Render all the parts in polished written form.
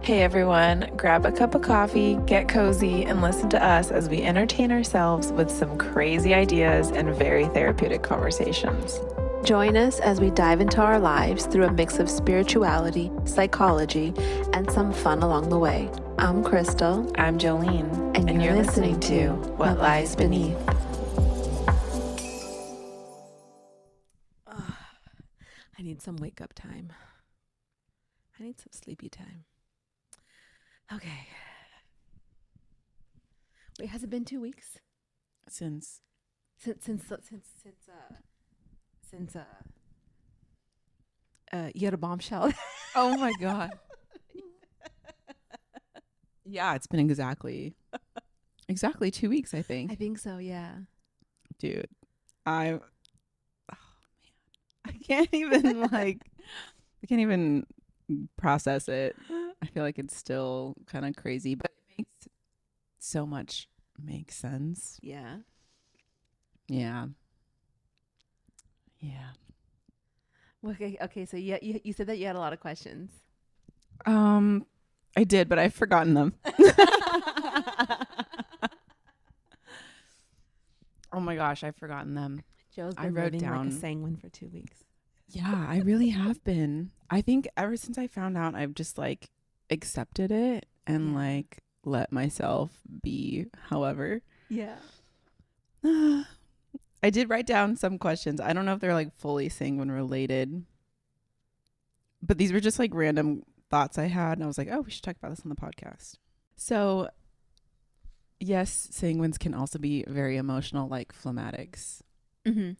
Hey everyone, grab a cup of coffee, get cozy, and listen to us as we entertain ourselves with some crazy ideas and very therapeutic conversations. Join us as we dive into our lives through a mix of spirituality, psychology, and some fun along the way. I'm Krystle. I'm Jolene, and you're listening to What Lies Beneath. I need some wake up time. I need some sleepy time. Okay. Wait, has it been 2 weeks? Since you had a bombshell. Oh my God. Yeah, it's been exactly 2 weeks, I think. I think so, yeah. Dude, I can't even I can't even process it. I feel like it's still kind of crazy, but it makes so much make sense. Yeah. Yeah. Okay, so you said that you had a lot of questions. I did, but I've forgotten them. Oh my gosh, I've forgotten them. Joe's been living like a sanguine for 2 weeks. Yeah, I really have been. I think ever since I found out, I've just accepted it and let myself be however. Yeah. I did write down some questions. I don't know if they're fully sanguine related, but these were just random thoughts I had. And I was like, oh, we should talk about this on the podcast. So yes, sanguines can also be very emotional, like phlegmatics. Mm-hmm.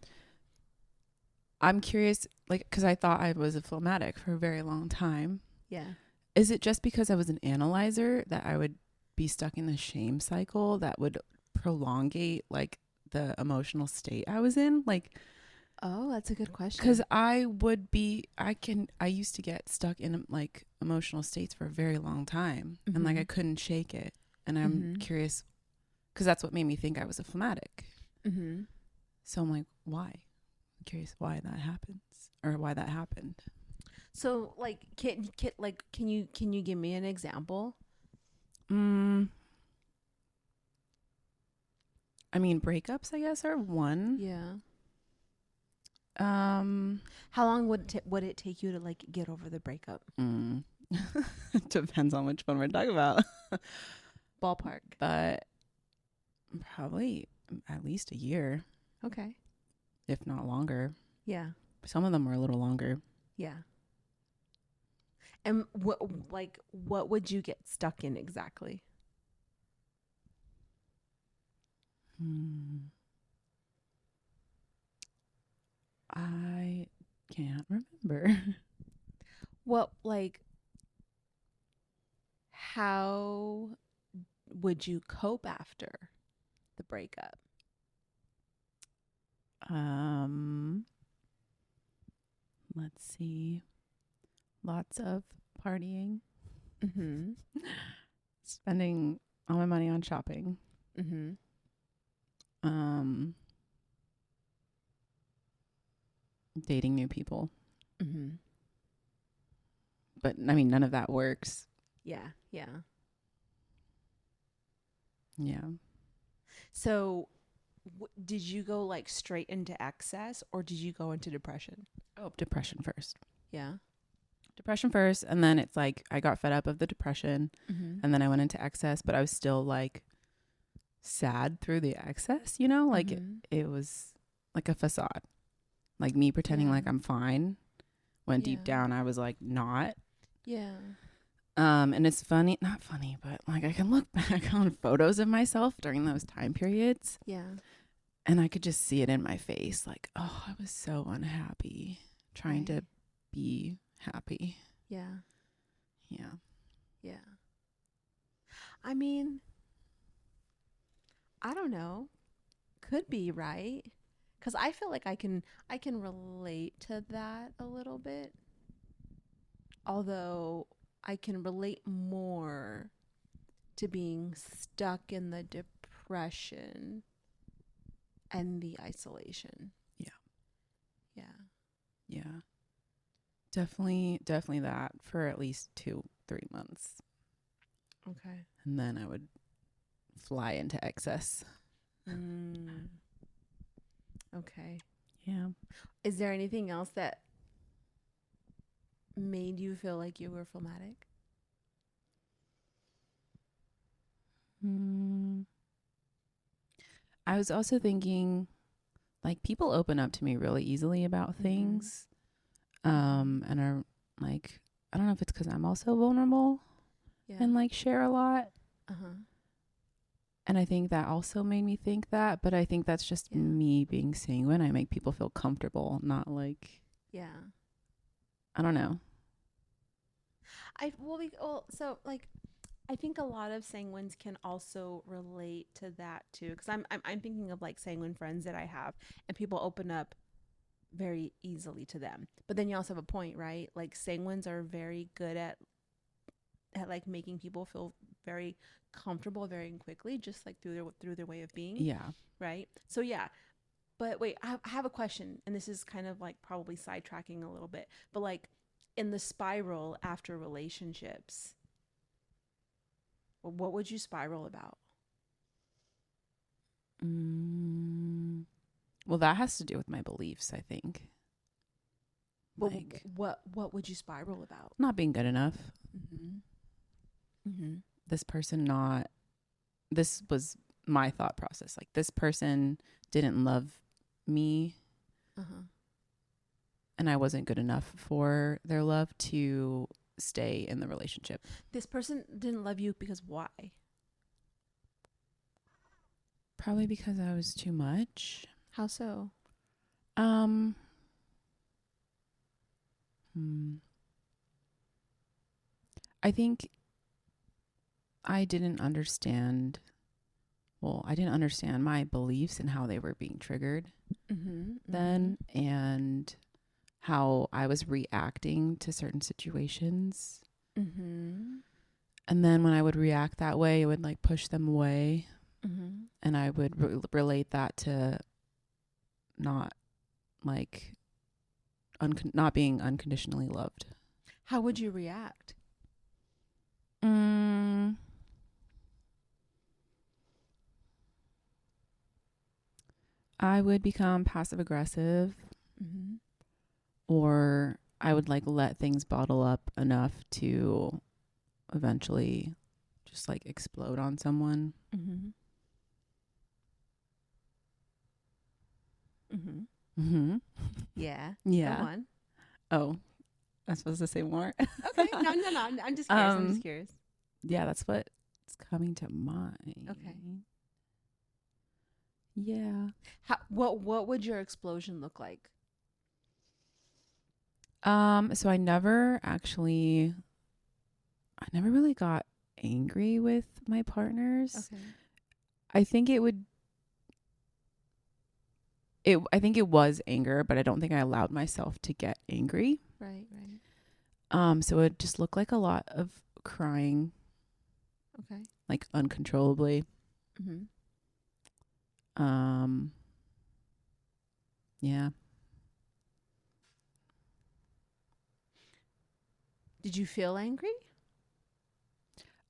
I'm curious, because I thought I was a phlegmatic for a very long time. Yeah. Is it just because I was an analyzer that I would be stuck in the shame cycle that would prolongate the emotional state I was in? Oh, that's a good question. Because I used to get stuck in emotional states for a very long time, mm-hmm. and I couldn't shake it. And I'm curious, because that's what made me think I was a phlegmatic. Mm-hmm. So I'm like, why? I'm curious why that happens, or why that happened. So can you give me an example? I mean, breakups, I guess, are one. Yeah. How long would it take you to get over the breakup? Depends on which one we're talking about. Ballpark. But probably at least a year. Okay. If not longer. Yeah. Some of them were a little longer. Yeah. And what would you get stuck in exactly? I can't remember. Well, how would you cope after the breakup? Let's see. Lots of partying. Mm-hmm. Spending all my money on shopping. Mm-hmm. Dating new people. Mm-hmm. But I mean, none of that works. Yeah. So did you go straight into excess, or did you go into depression? Oh, depression first. Yeah. Depression first, and then it's I got fed up of the depression, and then I went into excess, but I was still sad through the excess, it was like a facade, me pretending I'm fine when deep down I was not. Yeah. And it's not funny, but I can look back on photos of myself during those time periods. Yeah. And I could just see it in my face. Oh, I was so unhappy trying to be happy. Yeah. Yeah. Yeah. I mean, I don't know. Could be, right? Because I feel like I can relate to that a little bit. Although I can relate more to being stuck in the depression and the isolation. Yeah. Definitely that for at least 2-3 months. Okay. And then I would fly into excess. Okay. Yeah. Is there anything else that made you feel like you were phlegmatic? I was also thinking, like, people open up to me really easily about things. And are like, I don't know if it's because I'm also vulnerable and like share a lot. And I think that also made me think that, but I think that's just me being sanguine. I make people feel comfortable, not like, I don't know. I think a lot of sanguines can also relate to that too, because I'm thinking of like sanguine friends that I have, and people open up very easily to them. But then you also have a point, right? Like sanguines are very good at like making people feel very comfortable very quickly, just like through their way of being. Yeah. Right. So yeah. But wait, I have a question, and this is kind of like probably sidetracking a little bit, but like in the spiral after relationships, what would you spiral about? Well, that has to do with my beliefs, I think. But like, what would you spiral about? Not being good enough. This person this was my thought process. Like, this person didn't love me. And I wasn't good enough for their love to stay in the relationship. This person didn't love you because why? Probably because I was too much. How so? I think I didn't understand my beliefs and how they were being triggered then, and how I was reacting to certain situations. And then when I would react that way, it would like push them away. And I would relate that to not like not being unconditionally loved. How would you react? I would become passive aggressive, or I would like let things bottle up enough to eventually just like explode on someone. Yeah. Yeah. Go on. Oh, I'm supposed to say more? Okay. No. I'm just curious. Yeah, that's what's coming to mind. Okay. Yeah. What would your explosion look like? So I never really got angry with my partners. Okay. I think I think it was anger, but I don't think I allowed myself to get angry. Right. So it just looked like a lot of crying. Okay. Like uncontrollably. Yeah. Did you feel angry?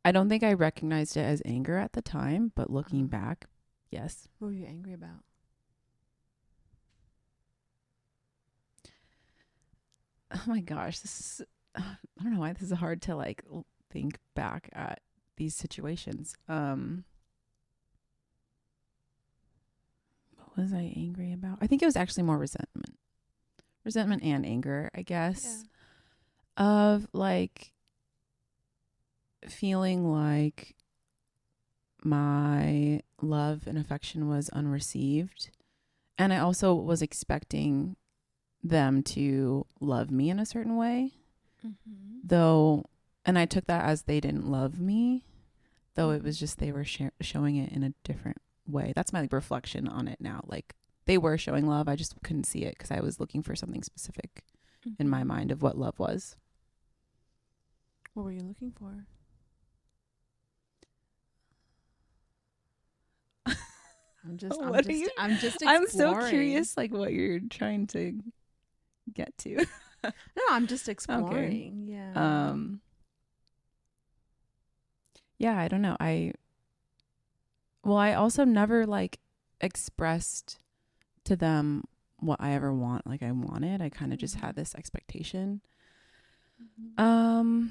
I don't think I recognized it as anger at the time, but looking back, yes. What were you angry about? Oh my gosh, I don't know why this is hard to like think back at these situations. What was I angry about? I think it was actually more resentment and anger, I guess. Of like feeling like my love and affection was unreceived. And I also was expecting them to love me in a certain way. Though, and I took that as they didn't love me, though it was just they were showing it in a different way. That's my like, reflection on it now. Like, they were showing love. I just couldn't see it because I was looking for something specific in my mind of what love was. What were you looking for? I'm just exploring. I'm so curious, like what you're trying to get to. No, I'm just exploring. Okay. Yeah. yeah, I don't know. I also never like expressed to them what I ever want. Like I wanted, I kind of just had this expectation. Mm-hmm.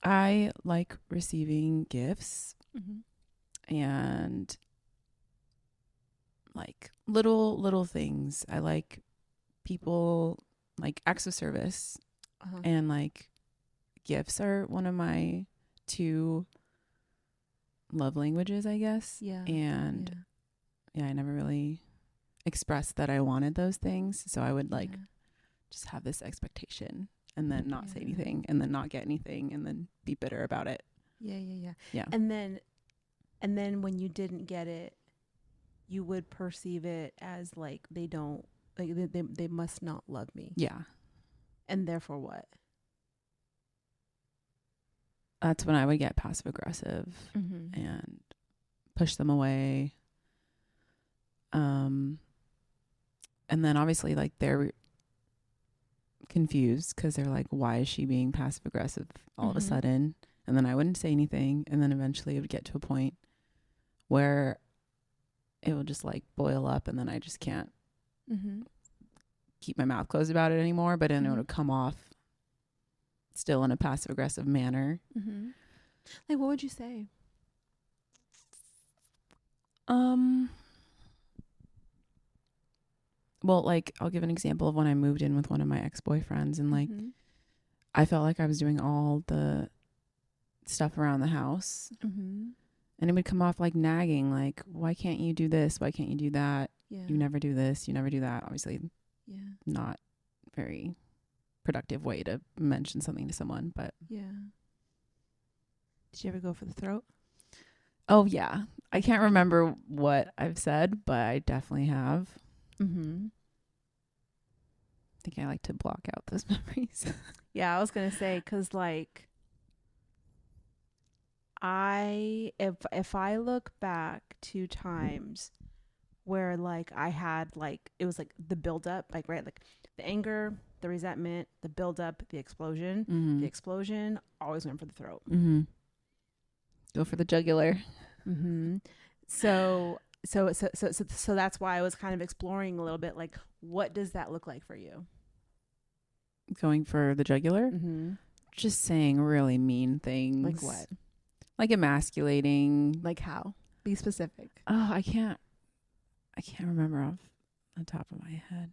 I like receiving gifts Mm-hmm. and like little things. I like people, like acts of service, Uh-huh. and like gifts are one of my two love languages, I guess. Yeah. And yeah, I never really expressed that I wanted those things. So I would like just have this expectation and then not say anything and then not get anything and then be bitter about it. Yeah. And then when you didn't get it, you would perceive it as like they don't, like they must not love me. Yeah. And therefore what? That's when I would get passive aggressive and push them away. And then obviously like they're confused because they're like, why is she being passive aggressive all of a sudden? And then I wouldn't say anything. And then eventually it would get to a point where it will just like boil up and then I just can't keep my mouth closed about it anymore. But then it would come off still in a passive aggressive manner. Like, what would you say? Well, like I'll give an example of when I moved in with one of my ex-boyfriends and like I felt like I was doing all the stuff around the house and it would come off like nagging, like, why can't you do this? Why can't you do that? You never do this. You never do that. Obviously not very productive way to mention something to someone, but did you ever go for the throat? Oh yeah. I can't remember what I've said, but I definitely have. I think I like to block out those memories. Yeah, I was gonna say, cause like if I look back to times where like I had like, it was like the buildup, like right, like the anger, the resentment, the buildup, the explosion. The explosion always went for the throat. Go for the jugular. So that's why I was kind of exploring a little bit, like, what does that look like for you? Going for the jugular? Just saying really mean things. Like what? Like emasculating. Like how? Be specific. Oh, I can't remember off the top of my head.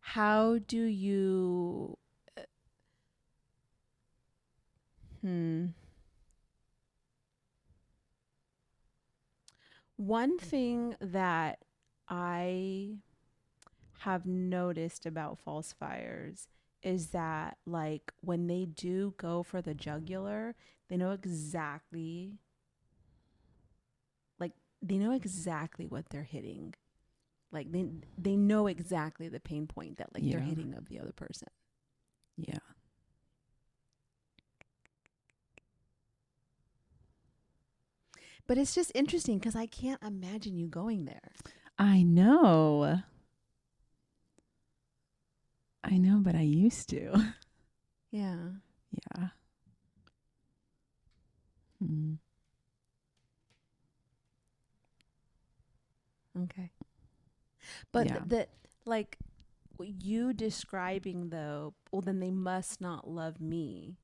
How do you one thing that I have noticed about false fires is that like when they do go for the jugular, they know exactly what they're hitting. Like they know exactly the pain point that like they're hitting of the other person. Yeah. But it's just interesting because I can't imagine you going there. I know, but I used to. Yeah. Yeah. Okay. But the like you describing though, well then they must not love me.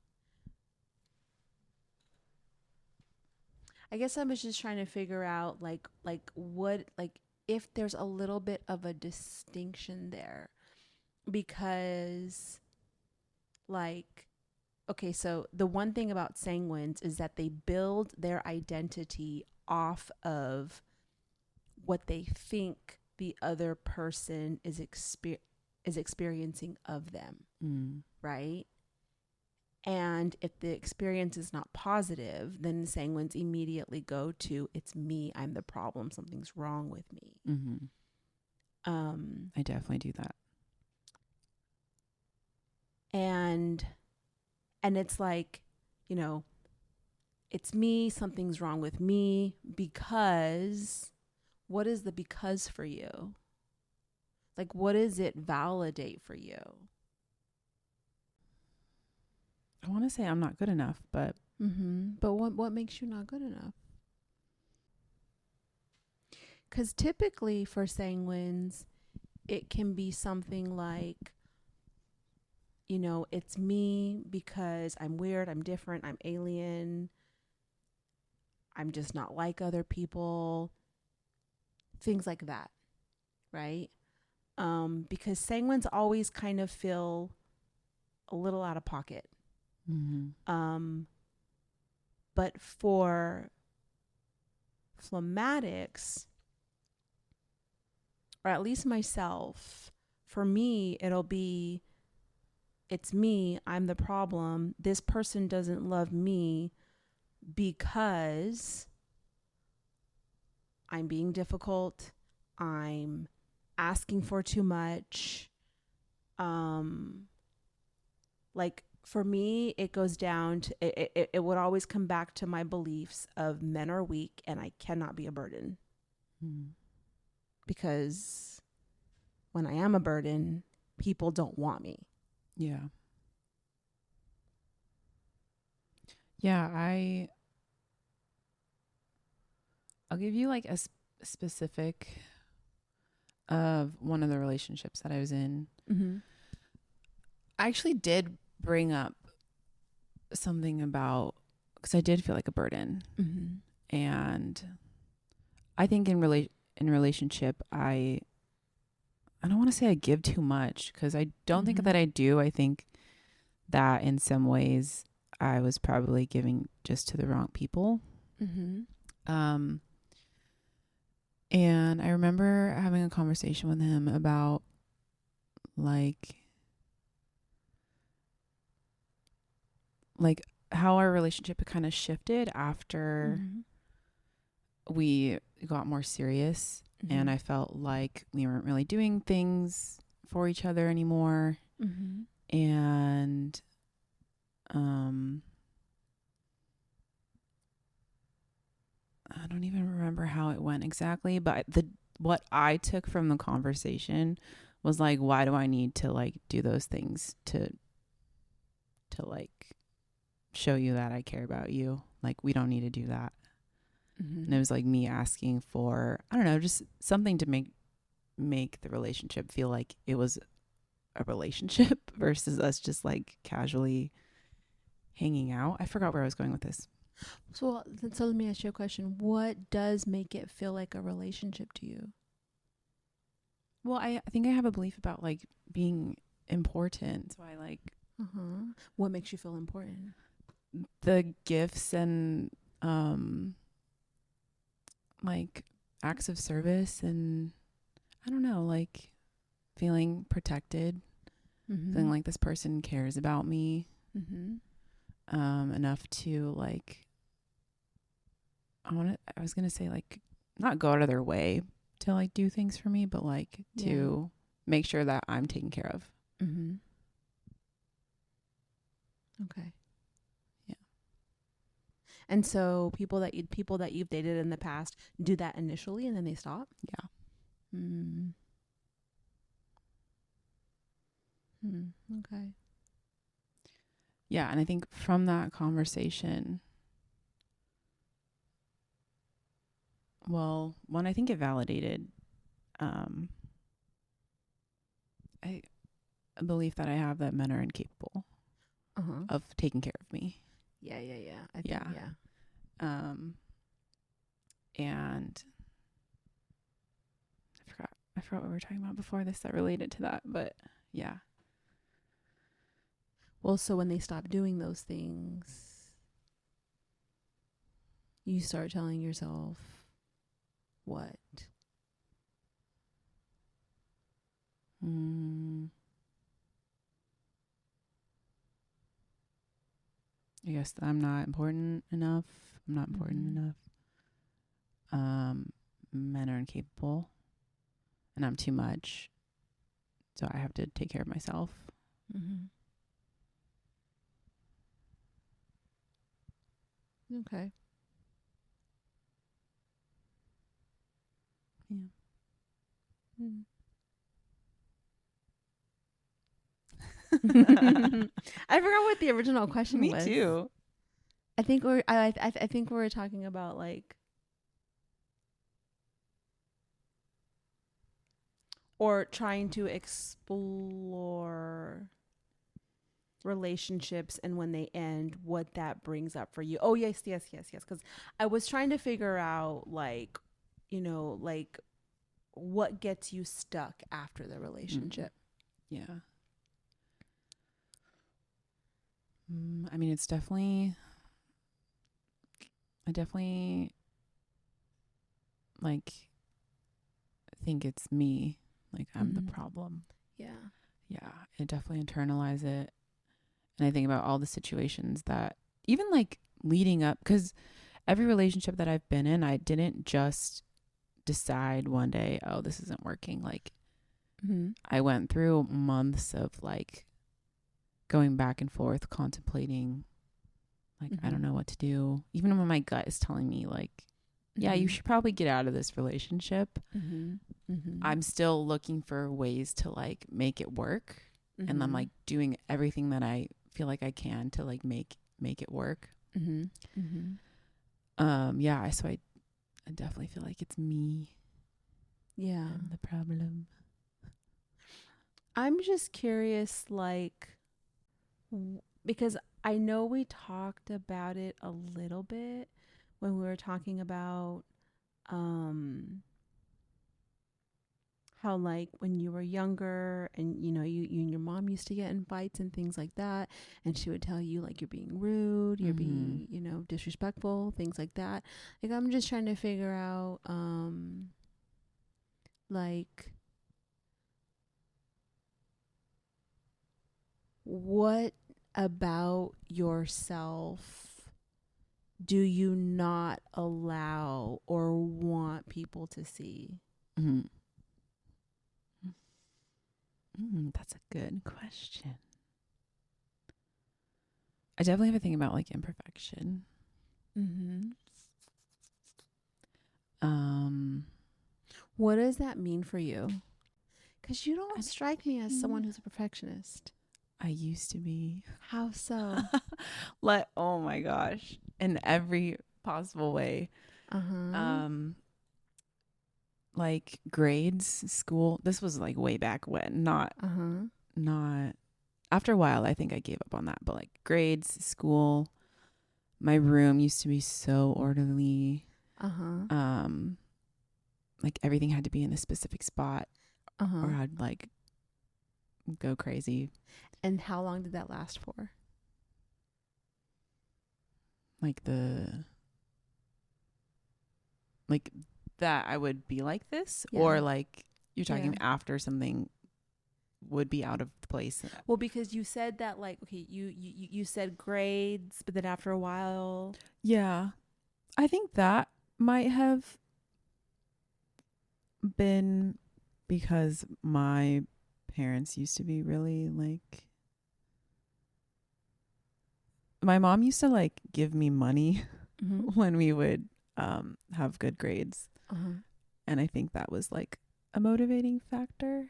I guess I was just trying to figure out like what, like if there's a little bit of a distinction there, because like, okay, so the one thing about sanguines is that they build their identity off of what they think the other person is experiencing of them, right? And if the experience is not positive, then sanguines immediately go to, it's me, I'm the problem, something's wrong with me. I definitely do that. And it's like, you know, it's me, something's wrong with me because, what is the because for you? Like, what does it validate for you? I want to say I'm not good enough, but But what makes you not good enough? Because typically for sanguines, it can be something like, it's me because I'm weird, I'm different, I'm alien, I'm just not like other people, things like that, right? Because sanguines always kind of feel a little out of pocket. But for phlegmatics, or at least myself, for me, it's me, I'm the problem. This person doesn't love me because I'm being difficult, I'm asking for too much. Like for me, it goes down to it would always come back to my beliefs of men are weak and I cannot be a burden. Because when I am a burden, people don't want me. Yeah. Yeah, I'll give you like a specific of one of the relationships that I was in. I actually did bring up something about, because I did feel like a burden. And I think in relationship, I don't want to say I give too much, because I don't think that I do. I think that in some ways I was probably giving just to the wrong people. And I remember having a conversation with him about like how our relationship kind of shifted after we got more serious. And I felt like we weren't really doing things for each other anymore. And I don't even remember how it went exactly, but what I took from the conversation was like, why do I need to like do those things to like show you that I care about you? Like, we don't need to do that. And it was like me asking for, I don't know, just something to make the relationship feel like it was a relationship versus us just like casually hanging out. I forgot where I was going with this. So let me ask you a question. What does make it feel like a relationship to you? Well, I think I have a belief about like being important. So I like. What makes you feel important? The gifts and like acts of service, and I don't know, like feeling protected, feeling like this person cares about me enough to like, I was gonna say like not go out of their way to like do things for me, but like to make sure that I'm taken care of. Okay. Yeah. And so people that you've dated in the past do that initially and then they stop? Yeah. Okay. Yeah, and I think from that conversation, well, one, I think it validated a belief that I have that men are incapable of taking care of me. Yeah. I think, yeah. And I forgot what we were talking about before this that related to that, but yeah. Well, so when they stop doing those things, you start telling yourself what? I guess that I'm not important enough. I'm not important enough. Men are incapable, and I'm too much. So I have to take care of myself. Okay. Yeah. I forgot what the original question was. Me too. I think I think we were talking about like, or trying to explore relationships and when they end, what that brings up for you. Oh yes. Because I was trying to figure out like, like what gets you stuck after the relationship. Yeah. I mean, it's definitely. I definitely like think it's me. Like I'm the problem. Yeah. Yeah. I definitely internalize it. And I think about all the situations that even like leading up, because every relationship that I've been in, I didn't just decide one day, oh, this isn't working. Like I went through months of like going back and forth, contemplating, like, I don't know what to do. Even when my gut is telling me like, yeah, you should probably get out of this relationship. I'm still looking for ways to like make it work. And I'm like doing everything that I feel like I can to like make it work. Yeah, so I definitely feel like it's me. Yeah. I'm the problem. I'm just curious, like, because I know we talked about it a little bit when we were talking about how like when you were younger and you and your mom used to get in fights and things like that, and she would tell you like you're being rude, you're being disrespectful, things like that. Like I'm just trying to figure out like what about yourself do you not allow or want people to see? That's a good question. I definitely have a thing about like imperfection. What does that mean for you? Because you don't strike me as someone who's a perfectionist. I used to be. How so? Oh my gosh, in every possible way. Like grades, school. This was like way back when. Not after a while. I think I gave up on that. But like grades, school. My room used to be so orderly. Like everything had to be in a specific spot, or I'd like go crazy. And how long did that last for? Like that I would be like this, or like you're talking after something would be out of place. Well, because you said that like, okay, you said grades, but then after a while. Yeah. I think that might have been because my parents used to be really like, my mom used to like give me money when we would have good grades. And I think that was like a motivating factor.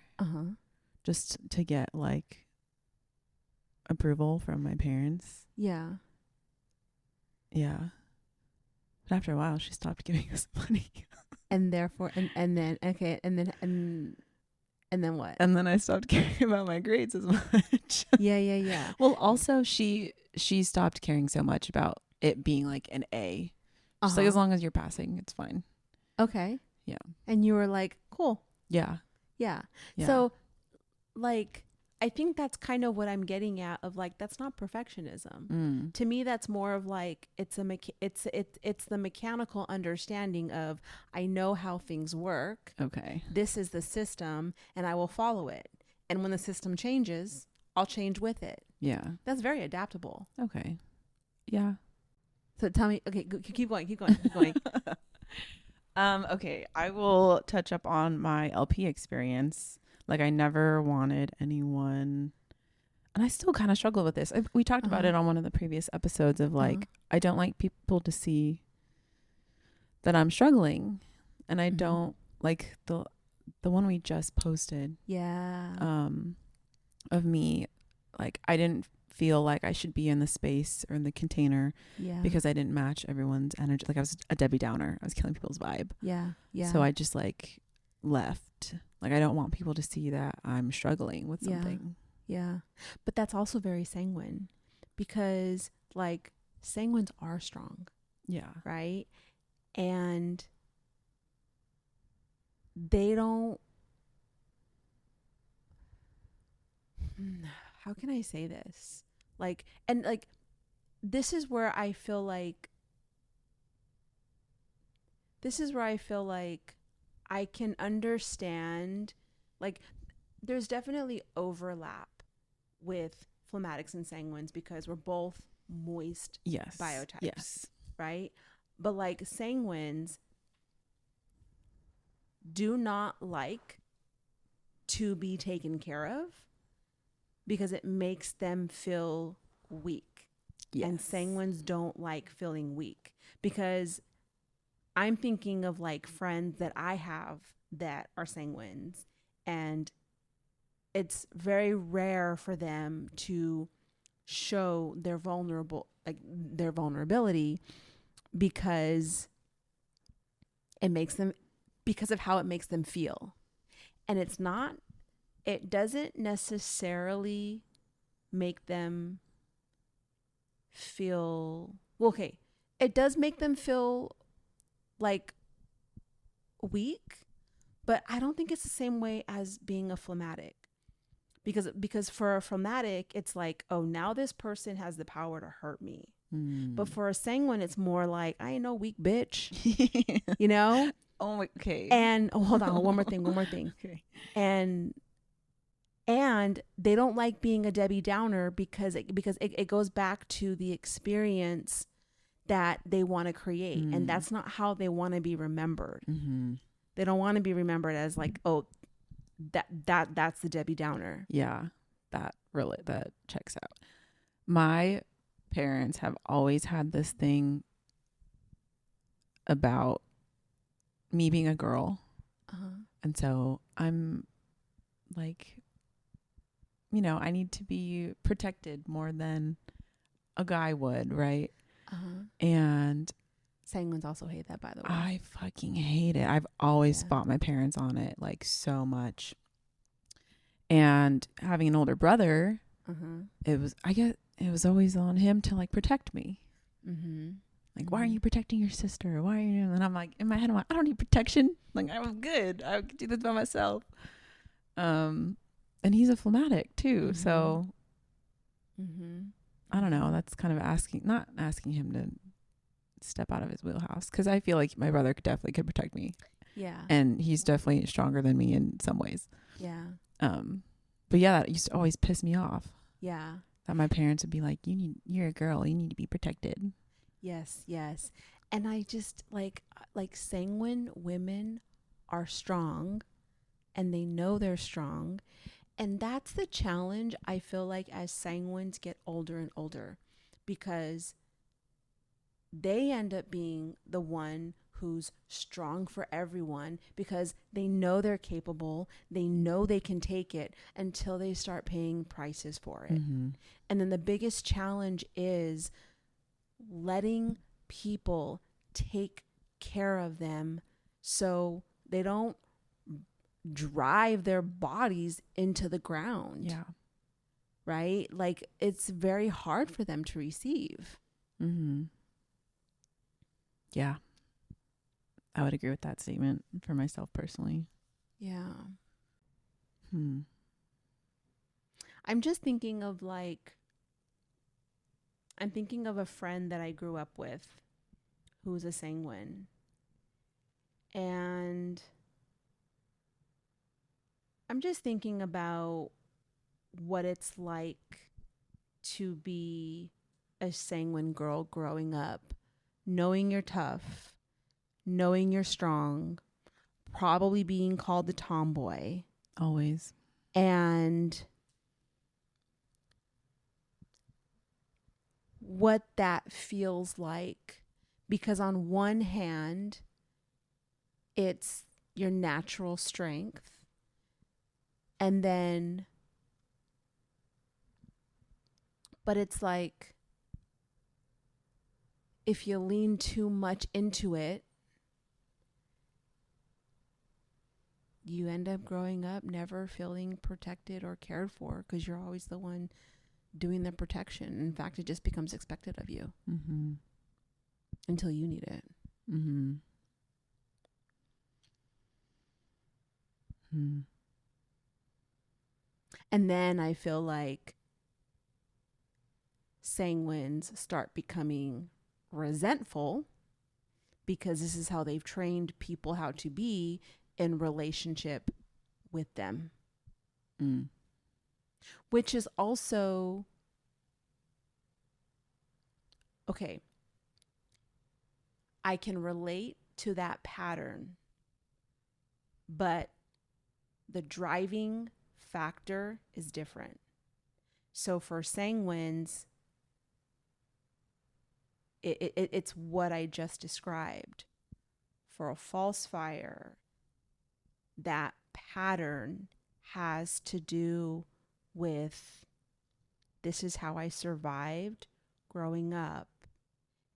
Just to get like approval from my parents. Yeah. But after a while she stopped giving us money. And therefore and then what? And then I stopped caring about my grades as much. Yeah. Well, also she stopped caring so much about it being like an A. Just like as long as you're passing, it's fine. Okay. Yeah. And you were like, cool. Yeah. So like I think that's kind of what I'm getting at of like that's not perfectionism. To me that's more of like it's the mechanical understanding of I know how things work. Okay. This is the system and I will follow it. And when the system changes, I'll change with it. Yeah. That's very adaptable. Okay. Yeah. So tell me, okay, keep going. Okay, I will touch up on my LP experience. Like I never wanted anyone, and I still kind of struggle with this. We talked about it on one of the previous episodes of like, I don't like people to see that I'm struggling, and I don't like the one we just posted. Yeah. Of me like I didn't feel like I should be in the space or in the container because I didn't match everyone's energy. Like I was a Debbie Downer. I was killing people's vibe. Yeah. So I just like left. Like I don't want people to see that I'm struggling with something. Yeah. But that's also very sanguine, because like sanguines are strong. Yeah. Right? And they don't, how can I say this? Like, and like, this is where I feel like I can understand, like, there's definitely overlap with phlegmatics and sanguines because we're both moist biotypes. Yes. Right? But like sanguines do not like to be taken care of because it makes them feel weak. Yes. And sanguines don't like feeling weak, because I'm thinking of like friends that I have that are sanguines, and it's very rare for them to show their vulnerability because of how it makes them feel. And it doesn't necessarily make them feel, well, okay, it does make them feel like weak, but I don't think it's the same way as being a phlegmatic. Because for a phlegmatic, it's like, oh, now this person has the power to hurt me. But for a sanguine, it's more like, I ain't no weak bitch. You know? Oh, okay. And hold on, one more thing. Okay. And they don't like being a Debbie Downer because it goes back to the experience that they want to create. And that's not how they want to be remembered. Mm-hmm. They don't want to be remembered as like, oh, that's the Debbie Downer. Yeah, that checks out. My parents have always had this thing about me being a girl. And so I'm like, you know, I need to be protected more than a guy would, right? And sanguines also hate that, by the way. I fucking hate it. I've always fought my parents on it, like, so much. And having an older brother, it was always on him to like protect me. Like, why are you protecting your sister? Why are you? And I'm like, in my head, I'm like, I don't need protection. Like, I'm good. I can do this by myself. And he's a phlegmatic too. So I don't know. That's kind of not asking him to step out of his wheelhouse, because I feel like my brother definitely could protect me. Yeah. And he's definitely stronger than me in some ways. Yeah. But yeah, that used to always piss me off. Yeah. That my parents would be like, you're a girl, you need to be protected. Yes, yes. And I just like sanguine women are strong, and they know they're strong. And that's the challenge, I feel like, as sanguines get older and older, because they end up being the one who's strong for everyone, because they know they're capable, they know they can take it, until they start paying prices for it. And then the biggest challenge is letting people take care of them so they don't drive their bodies into the ground. Yeah. Right? Like, it's very hard for them to receive. Yeah. I would agree with that statement for myself personally. Yeah. I'm just thinking of I'm thinking of a friend that I grew up with who's a sanguine. And I'm just thinking about what it's like to be a sanguine girl growing up, knowing you're tough, knowing you're strong, probably being called the tomboy. Always. And what that feels like, because on one hand, it's your natural strength, and then But it's like, if you lean too much into it, you end up growing up never feeling protected or cared for because you're always the one doing the protection. In fact, it just becomes expected of you until you need it. And then I feel like sanguines start becoming resentful because this is how they've trained people how to be in relationship with them. Which is also, okay, I can relate to that pattern, but the driving factor is different. So for sanguines, it's what I just described. For a false fire, that pattern has to do with, this is how I survived growing up,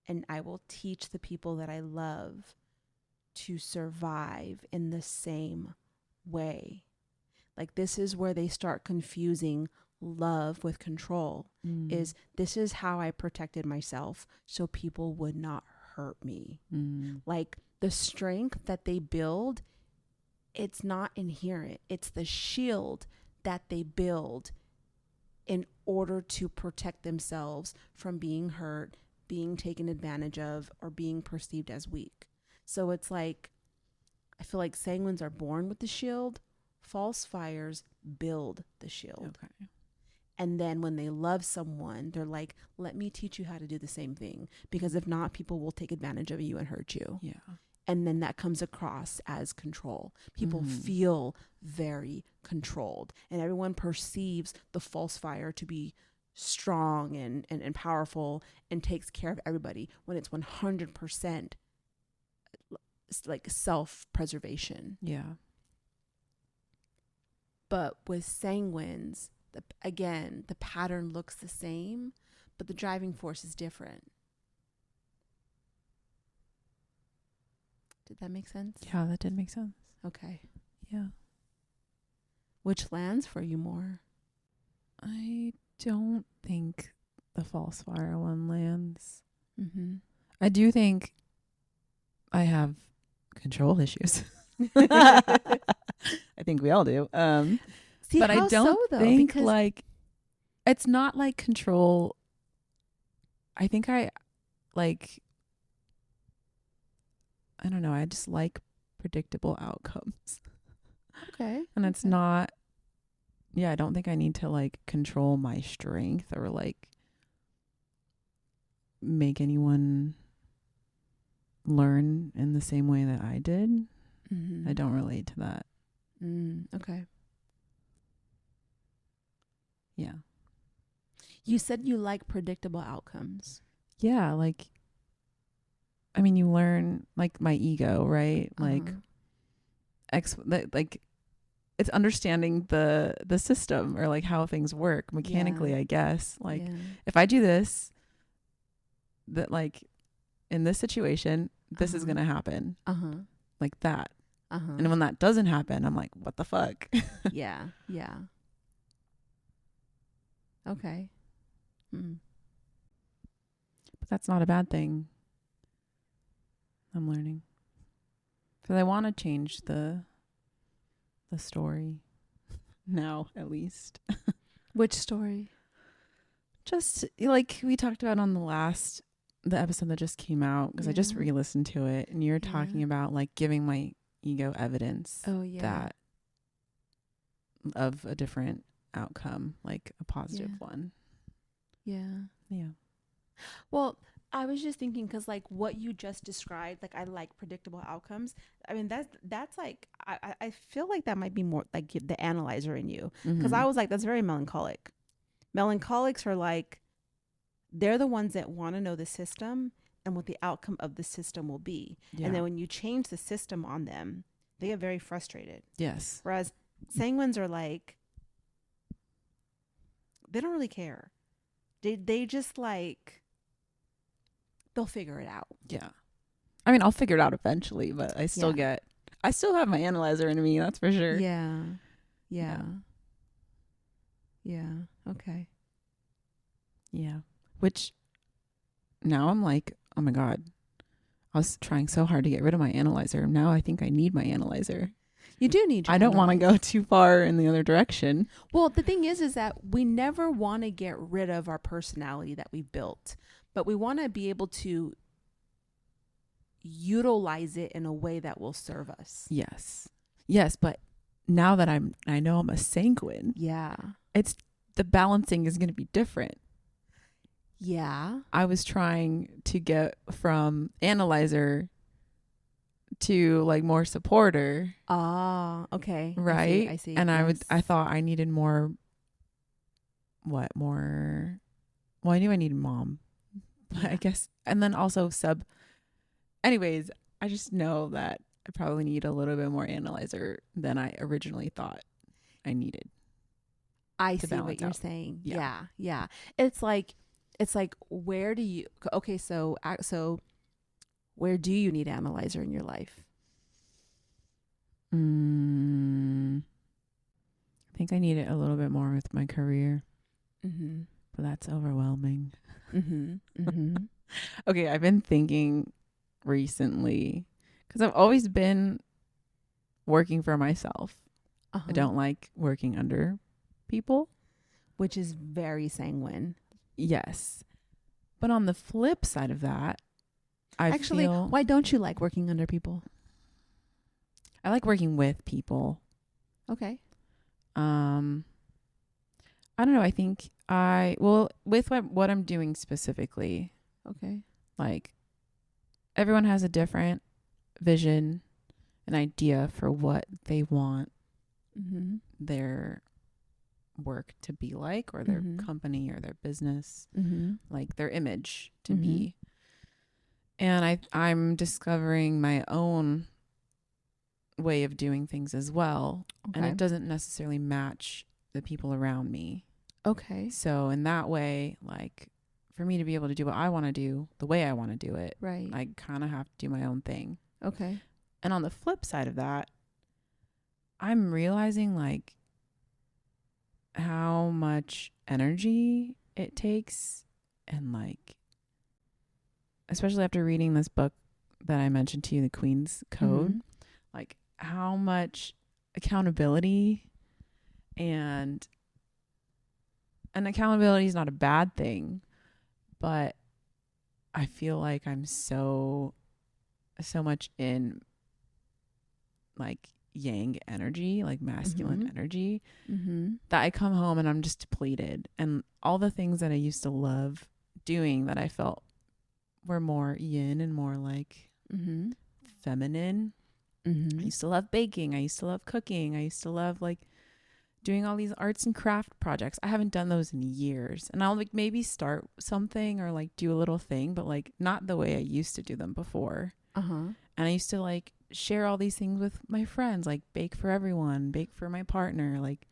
and I will teach the people that I love to survive in the same way. Like, this is where they start confusing love with control. Is this is how I protected myself so people would not hurt me. Like, the strength that they build, it's not inherent. It's the shield that they build in order to protect themselves from being hurt, being taken advantage of, or being perceived as weak. So it's like, I feel like sanguines are born with the shield. False fires build the shield. Okay. And then when they love someone, they're like, let me teach you how to do the same thing. Because if not, people will take advantage of you and hurt you. Yeah. And then that comes across as control. People feel very controlled. And everyone perceives the false fire to be strong and powerful and takes care of everybody, when it's 100% like self-preservation. Yeah. But with sanguines, again, the pattern looks the same, but the driving force is different. Did that make sense? Yeah, that did make sense. Okay. Yeah. Which lands for you more? I don't think the false fire one lands. I do think I have control issues. I think we all do. See, but I don't think because like, it's not like control. I think I don't know. I just like predictable outcomes. Okay. And it's not, I don't think I need to like control my strength or like make anyone learn in the same way that I did. I don't relate to that. Okay. Yeah. You said you like predictable outcomes. Yeah, like, I mean, you learn, like, my ego, right? Like, like, it's understanding the system, or like how things work mechanically, I guess. Like, if I do this, that like in this situation, this is gonna happen. Like that. And when that doesn't happen, I'm like, what the fuck? Yeah. Okay. But that's not a bad thing. I'm learning. Because I want to change the story. Now, at least. Which story? Just like we talked about on the episode that just came out, because I just re-listened to it, and you're talking about like giving my ego evidence that of a different outcome, like a positive one. Yeah. Well, I was just thinking, because like what you just described, like I like predictable outcomes. I mean, that's like, I feel like that might be more like the analyzer in you, because I was like, that's very melancholic. Melancholics are like, they're the ones that want to know the system and what the outcome of the system will be. And then when you change the system on them, they get very frustrated. Yes. Whereas sanguines are like, they don't really care. They just like, they'll figure it out. Yeah. I mean, I'll figure it out eventually, but I still have my analyzer in me. That's for sure. Yeah. Yeah. Yeah. Okay. Yeah. Which now I'm like, oh my God, I was trying so hard to get rid of my analyzer. Now I think I need my analyzer. You do need your I don't want to go too far in the other direction. Well, the thing is that we never want to get rid of our personality that we built, but we want to be able to utilize it in a way that will serve us. Yes. Yes, but now that I know I'm a sanguine. Yeah. It's the balancing is going to be different. Yeah. I was trying to get from analyzer to like more supporter. Ah, okay. Right? I see. And Yes. I thought I needed more well, I knew I needed mom. But I guess and then also anyways, I just know that I probably need a little bit more analyzer than I originally thought I needed. I see what you're saying. Yeah. Yeah. It's like where do you so where do you need analyzer in your life? I think I need it a little bit more with my career. Mm-hmm. But that's overwhelming. Mm-hmm. Mm-hmm. Okay, I've been thinking recently because I've always been working for myself. I don't like working under people, which is very sanguine. Yes. But on the flip side of that, why don't you like working under people? I like working with people. Okay. I don't know. I think with what I'm doing specifically. Okay. Like everyone has a different vision, an idea for what they want their work to be like, or their company or their business, like their image to be. And I'm discovering my own way of doing things as well. Okay. And it doesn't necessarily match the people around me. Okay. So in that way, like for me to be able to do what I want to do the way I want to do it, right, I kind of have to do my own thing. Okay. And on the flip side of that, I'm realizing like how much energy it takes, and like especially after reading this book that I mentioned to you, The Queen's Code, like how much accountability and accountability is not a bad thing, but I feel like I'm so much in like yang energy, like masculine energy, that I come home and I'm just depleted. And all the things that I used to love doing that I felt were more yin and more like feminine. I used to love baking. I used to love cooking. I used to love like doing all these arts and craft projects. I haven't done those in years. And I'll like maybe start something or like do a little thing, but like not the way I used to do them before. And I used to like share all these things with my friends, like bake for everyone, bake for my partner. Like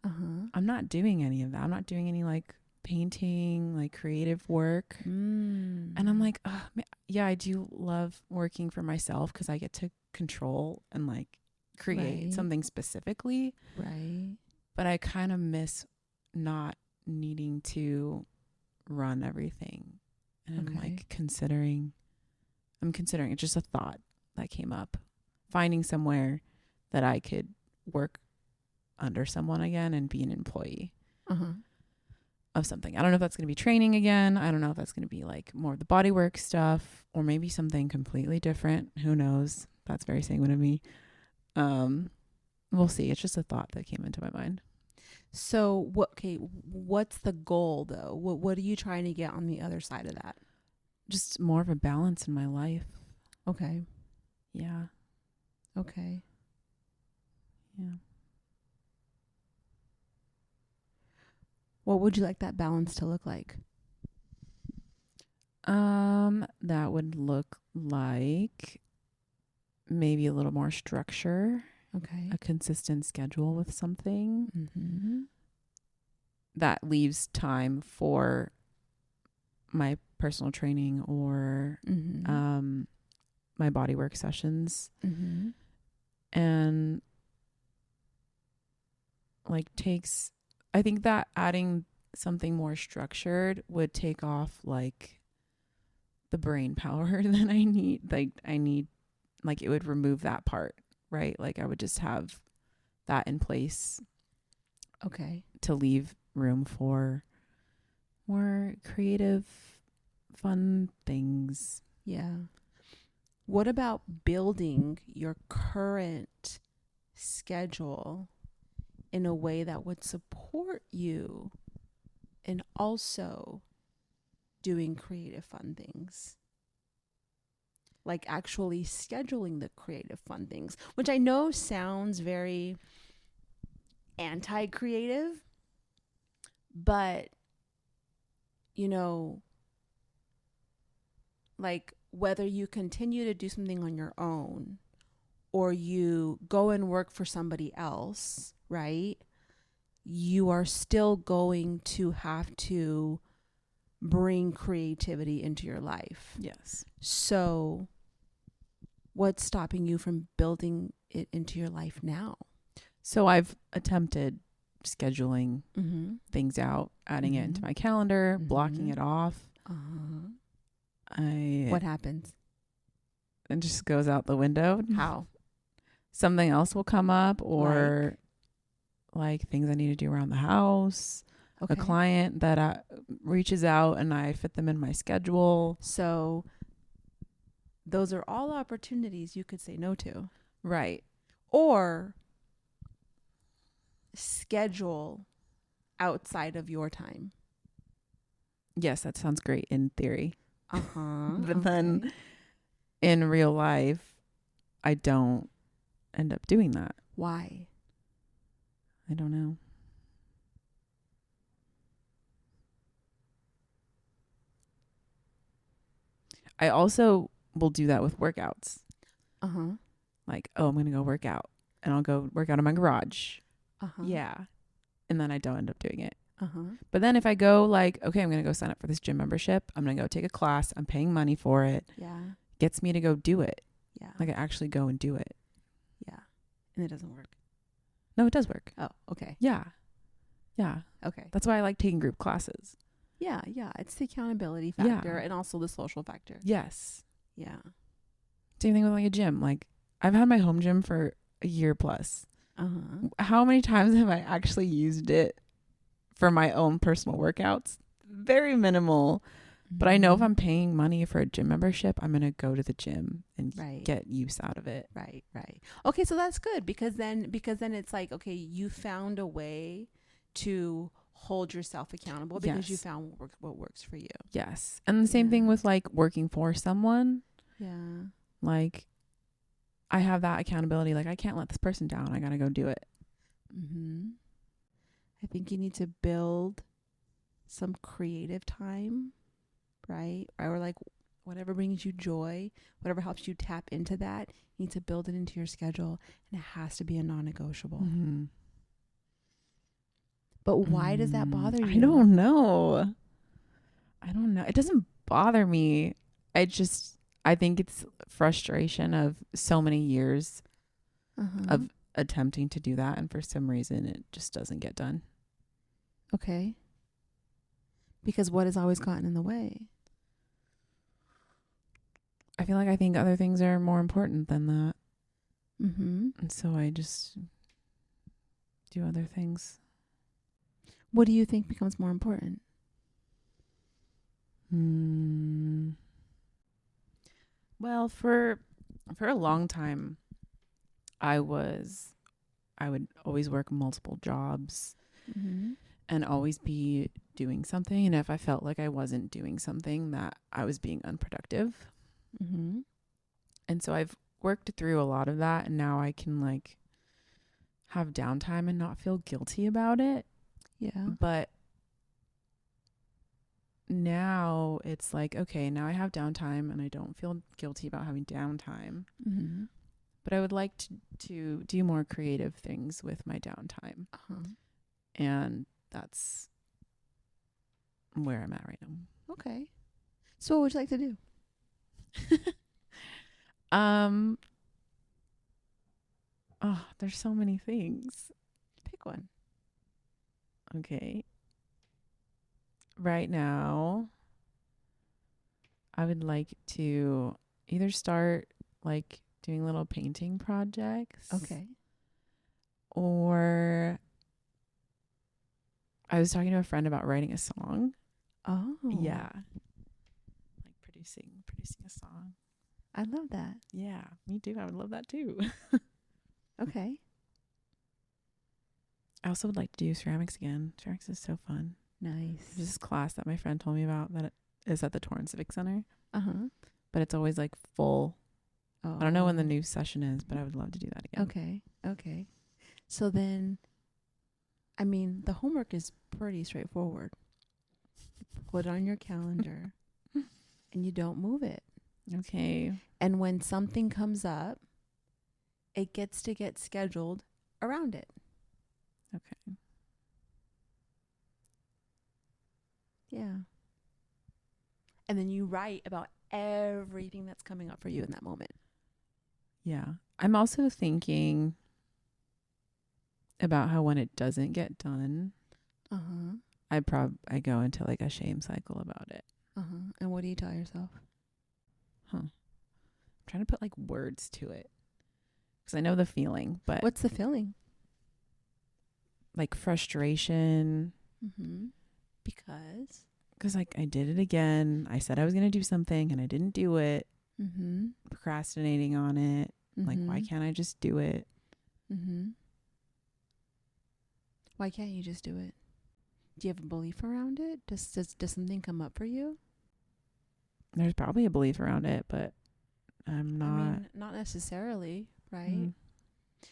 I'm not doing any of that. I'm not doing any like painting, like creative work. And I'm like, oh, yeah, I do love working for myself because I get to control and like create something specifically. Right. But I kind of miss not needing to run everything. And I'm like considering it's just a thought that came up, finding somewhere that I could work under someone again and be an employee of something. I don't know if that's going to be training again. I don't know if that's going to be like more of the bodywork stuff or maybe something completely different. Who knows? That's very sanguine of me. We'll see. It's just a thought that came into my mind. So what's the goal though? What are you trying to get on the other side of that? Just more of a balance in my life. Okay. Yeah. Okay. Yeah. What would you like that balance to look like? That would look like maybe a little more structure. Okay. A consistent schedule with something that leaves time for my personal training or my body work sessions. And like I think that adding something more structured would take off like the brain power that I need. Like it would remove that part, right? Like I would just have that in place. Okay. To leave room for more creative, fun things. Yeah. What about building your current schedule in a way that would support you and also doing creative, fun things? Like actually scheduling the creative, fun things, which I know sounds very anti-creative, but you know, like whether you continue to do something on your own or you go and work for somebody else, right? You are still going to have to bring creativity into your life. Yes. So what's stopping you from building it into your life now? So I've attempted scheduling things out, adding it into my calendar, blocking it off. What happens? It just goes out the window. How? Something else will come up, or like things I need to do around the house. Okay. A client that reaches out and I fit them in my schedule. So those are all opportunities you could say no to. Right. Or schedule outside of your time. Yes, that sounds great in theory. But then in real life, I don't end up doing that. Why? I don't know. I also will do that with workouts. Like, oh, I'm going to go work out. And I'll go work out in my garage. Yeah. And then I don't end up doing it. But then if I go like, okay, I'm going to go sign up for this gym membership. I'm going to go take a class. I'm paying money for it. Yeah. Gets me to go do it. Yeah. Like I actually go and do it. Yeah. And it doesn't work. No, it does work. Oh, okay. Yeah. Yeah. Okay. That's why I like taking group classes. Yeah. Yeah. It's the accountability factor and also the social factor. Yes. Yeah. Same thing with like a gym. Like I've had my home gym for a year plus. How many times have I actually used it for my own personal workouts? Very minimal. But I know if I'm paying money for a gym membership, I'm going to go to the gym and get use out of it. Right. Okay, so that's good because then it's like, okay, you found a way to hold yourself accountable because you found what works for you. Yes. And the same thing with like working for someone. Yeah. Like I have that accountability. Like I can't let this person down. I got to go do it. I think you need to build some creative time, right? Or like whatever brings you joy, whatever helps you tap into that, you need to build it into your schedule, and it has to be a non-negotiable. But why does that bother you? I don't know. It doesn't bother me. I think it's frustration of so many years of attempting to do that. And for some reason, it just doesn't get done. Okay. Because what has always gotten in the way? I feel like I think other things are more important than that. And so I just do other things. What do you think becomes more important? Well, for a long time, I would always work multiple jobs and always be doing something. And if I felt like I wasn't doing something, that I was being unproductive. And so I've worked through a lot of that, and now I can like have downtime and not feel guilty about it. Yeah. But now it's like, okay, now I have downtime and I don't feel guilty about having downtime. But I would like to do more creative things with my downtime. And that's where I'm at right now. Okay. So what would you like to do? Oh, there's so many things. Pick one. Okay. Right now, I would like to either start like doing little painting projects. Okay. Or I was talking to a friend about writing a song. Oh. Yeah. Like producing a song. I love that. Yeah, me too. I would love that too. Okay. I also would like to do ceramics again. Ceramics is so fun. Nice. There's this class that my friend told me about that is at the Torrance Civic Center. Uh-huh. But it's always like full. Oh. I don't know when the new session is, but I would love to do that again. Okay. Okay. So then, I mean, the homework is pretty straightforward. Put it on your calendar and you don't move it. Okay. And when something comes up, it gets to get scheduled around it. Okay. Yeah. And then you write about everything that's coming up for you in that moment. Yeah. I'm also thinking about how when it doesn't get done, I go into like a shame cycle about it. And what do you tell yourself? I'm trying to put like words to it because I know the feeling, but what's the feeling? Like frustration. Because like I did it again. I said I was going to do something and I didn't do it. Procrastinating on it. Like, why can't I just do it? Why can't you just do it? Do you have a belief around it? Does something come up for you? There's probably a belief around it, but I'm not. I mean, not necessarily, right?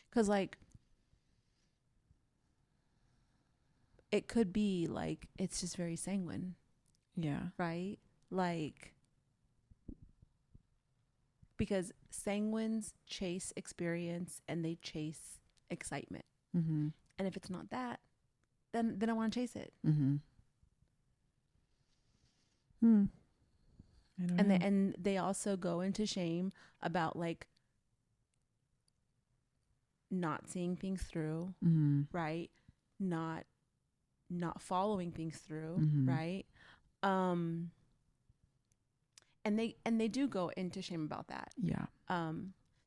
Because like, it could be like it's just very sanguine. Yeah. Right? Like, because sanguines chase experience and they chase excitement. And if it's not that, then I want to chase it. And they also go into shame about like not seeing things through, right? Not following things through, right? And they do go into shame about that. Yeah.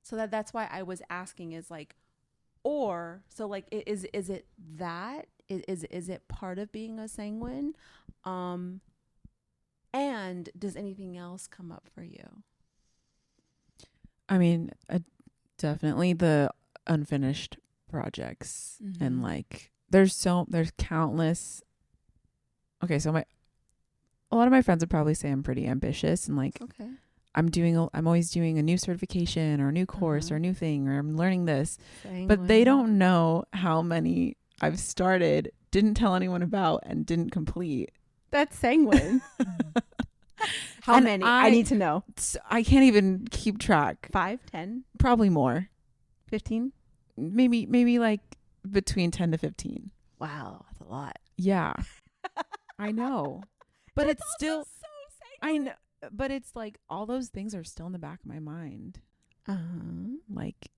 So that's why I was asking is like, or so like is it that is it part of being a sanguine? And does anything else come up for you? I mean, definitely the unfinished projects and like there's countless. Okay, so a lot of my friends would probably say I'm pretty ambitious and like I'm always doing a new certification or a new course or a new thing or I'm learning this. Sanguine. But they don't know how many I've started, didn't tell anyone about and didn't complete. That's sanguine. How many? I need to know. I can't even keep track. 5, 10? Probably more. 15? Maybe like between 10 to 15. Wow, that's a lot. Yeah. I know. But it's still so I know, but it's like all those things are still in the back of my mind. Like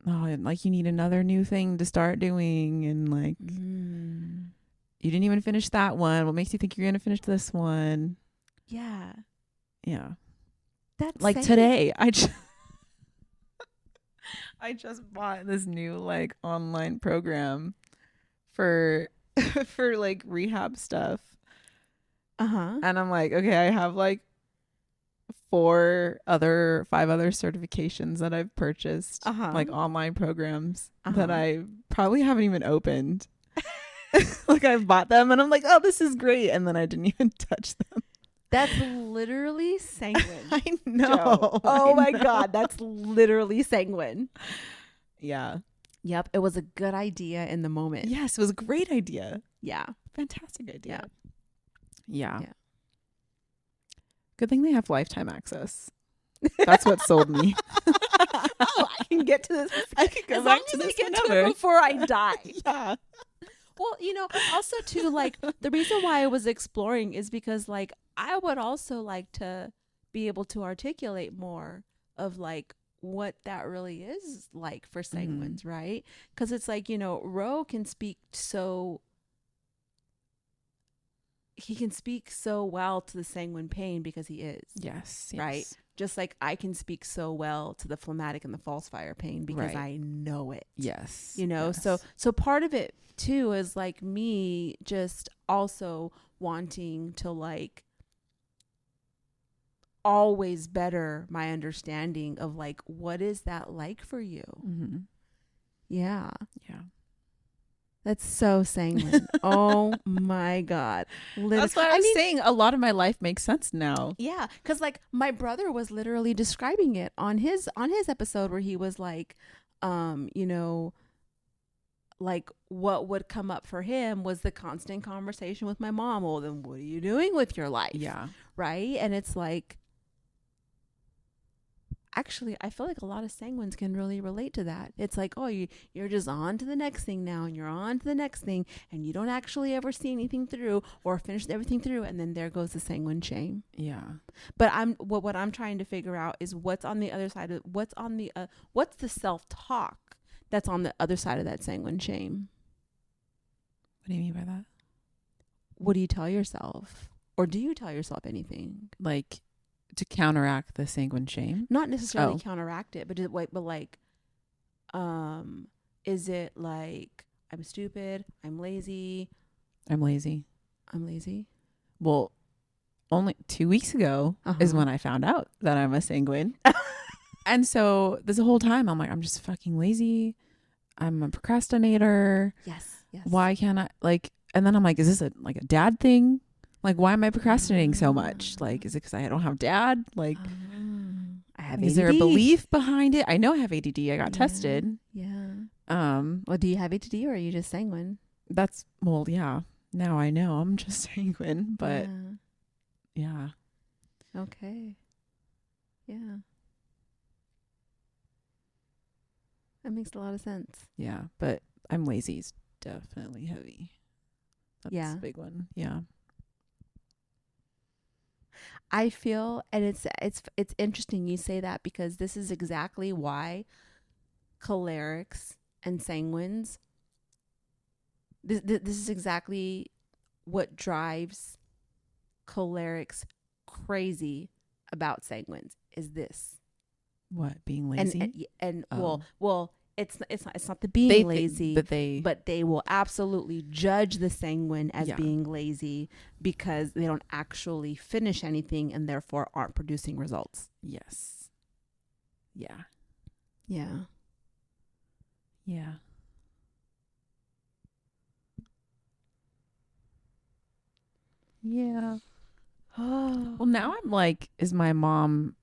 like you need another new thing to start doing and like you didn't even finish that one. What makes you think you're going to finish this one? Yeah. Yeah. That's like today. I just bought this new like online program for like rehab stuff. And I'm like, okay, I have like 5 other certifications that I've purchased, like online programs that I probably haven't even opened. Like I bought them and I'm like, oh, this is great. And then I didn't even touch them. That's literally sanguine. I know. Oh my God. That's literally sanguine. Yeah. Yep. It was a good idea in the moment. Yes. It was a great idea. Yeah. Fantastic idea. Yeah. Good thing they have lifetime access. That's what sold me. I can get to this. I can go back to this to it before I die. Yeah. Well, also too, like, the reason why I was exploring is because, like, I would also like to be able to articulate more of, like, what that really is like for sanguines, right? Because it's like, Ro can speak so, he can speak so well to the sanguine pain because he is. Yes. Right? Just like I can speak so well to the phlegmatic and the falsifier pain because I know it. Yes. So part of it too is like me just also wanting to, like, always better my understanding of, like, what is that like for you? Yeah. That's so sanguine. Oh my God. That's what I was saying. A lot of my life makes sense now. Yeah. Cause, like, my brother was literally describing it on his episode where he was like, like, what would come up for him was the constant conversation with my mom. Well, then what are you doing with your life? Yeah. Right. And it's like, actually, I feel like a lot of sanguines can really relate to that. It's like, oh, you're just on to the next thing now, and you're on to the next thing, and you don't actually ever see anything through or finish everything through, and then there goes the sanguine shame. Yeah. But what I'm trying to figure out is what's on the other side of what's the self-talk that's on the other side of that sanguine shame. What do you mean by that? What do you tell yourself, or do you tell yourself anything? Like, to counteract the sanguine shame? Not necessarily counteract it, but is it like, I'm stupid, I'm lazy? Well, only 2 weeks ago is when I found out that I'm a sanguine. And so this whole time I'm like, I'm just fucking lazy. I'm a procrastinator. Yes. Why can't I, like, and then I'm like, is this a dad thing? Like, why am I procrastinating so much? Like, is it because I don't have dad? Like, I have ADD. Is there a belief behind it? I know I have ADD. I got tested. Yeah. Well, do you have ADD or are you just sanguine? Yeah. Now I know I'm just sanguine, but yeah. Okay. Yeah. That makes a lot of sense. Yeah, but I'm lazy is definitely heavy. That's a big one. Yeah. I feel, and it's interesting you say that, because this is exactly why cholerics and sanguines, this is exactly what drives cholerics crazy about sanguines, is this. What, being lazy? And well, it's not the being lazy, but they will absolutely judge the sanguine as being lazy because they don't actually finish anything and therefore aren't producing results. Yes. Yeah. Yeah. Yeah. Yeah. Oh. Well, now I'm like, is my mom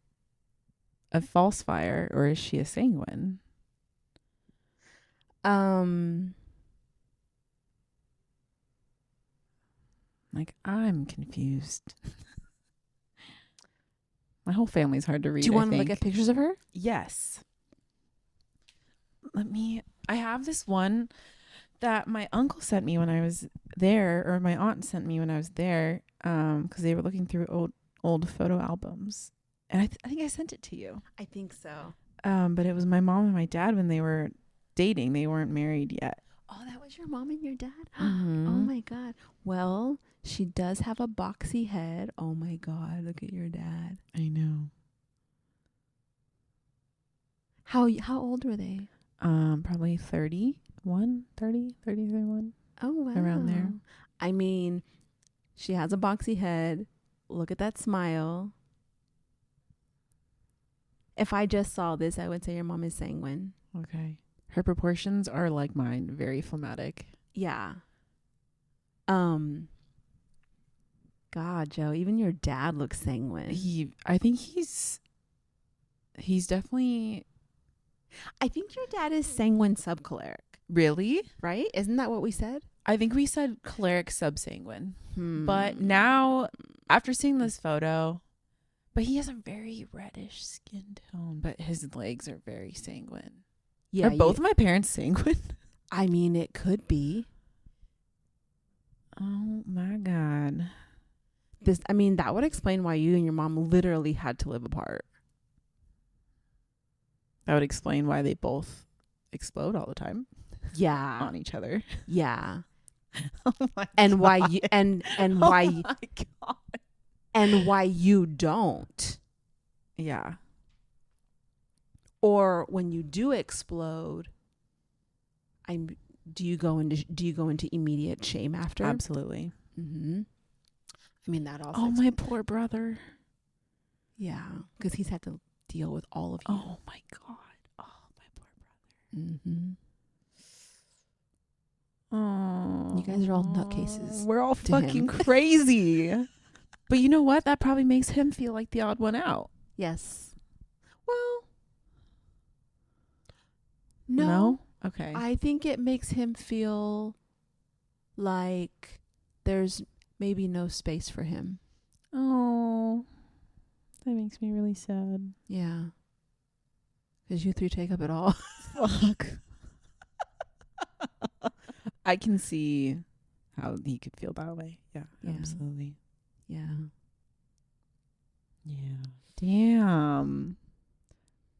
a falsifier or is she a sanguine? Like, I'm confused. My whole family's hard to read. Do you want to look at pictures of her? Yes. I have this one that my uncle sent me when I was there, or my aunt sent me when I was there, because they were looking through old photo albums. And I think I sent it to you. I think so. But it was my mom and my dad when they were dating. They weren't married yet. Oh, that was your mom and your dad? Mm-hmm. Oh my God. Well, she does have a boxy head. Oh my God. Look at your dad. I know. How old were they? Probably 31. Oh, wow. Around there. I mean, she has a boxy head. Look at that smile. If I just saw this, I would say your mom is sanguine. Okay. Her proportions are like mine, very phlegmatic. Yeah. God, Joe, even your dad looks sanguine. I think he's definitely. I think your dad is sanguine subcholeric. Really? Right? Isn't that what we said? I think we said choleric subsanguine. But now, after seeing this photo, but he has a very reddish skin tone, but his legs are very sanguine. Yeah. Are both of my parents sanguine? I mean, it could be. Oh my God. That would explain why you and your mom literally had to live apart. That would explain why they both explode all the time. Yeah. On each other. Yeah. Oh my and God. why you and why Oh my God. and why you don't. Yeah. Or when you do explode, do you go into immediate shame after? Absolutely. Mm-hmm. That also. Oh, my poor brother. Yeah, because he's had to deal with all of you. Oh my God. Oh, my poor brother. Mm-hmm. Oh, You guys are all nutcases. We're all fucking crazy. But you know what? That probably makes him feel like the odd one out. Yes. Well, no. Okay. I think it makes him feel like there's maybe no space for him. Oh, that makes me really sad. Yeah. Because you three take up it all. Fuck. I can see how he could feel that way. Yeah. Absolutely. Yeah. Yeah. Damn.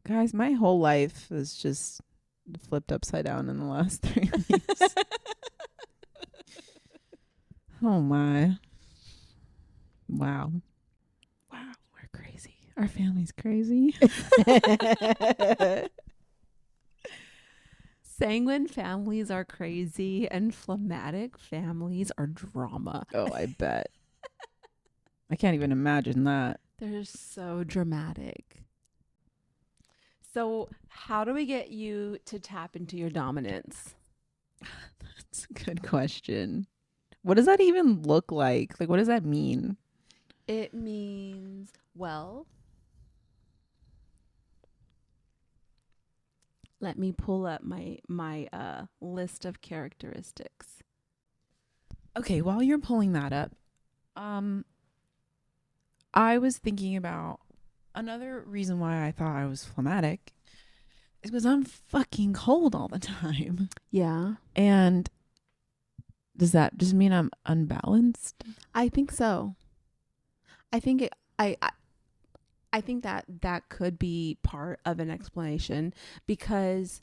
Guys, my whole life is just flipped upside down in the last 3 weeks. Oh my. Wow. Wow, we're crazy. Our family's crazy. Sanguine families are crazy and phlegmatic families are drama. Oh, I bet. I can't even imagine that. They're so dramatic. So how do we get you to tap into your dominance? That's a good question. What does that even look like? Like, what does that mean? It means, well, let me pull up my list of characteristics. Okay, while you're pulling that up, I was thinking about another reason why I thought I was phlegmatic is because I'm fucking cold all the time. Yeah. And does that just mean I'm unbalanced? I think so. I think I think that could be part of an explanation, because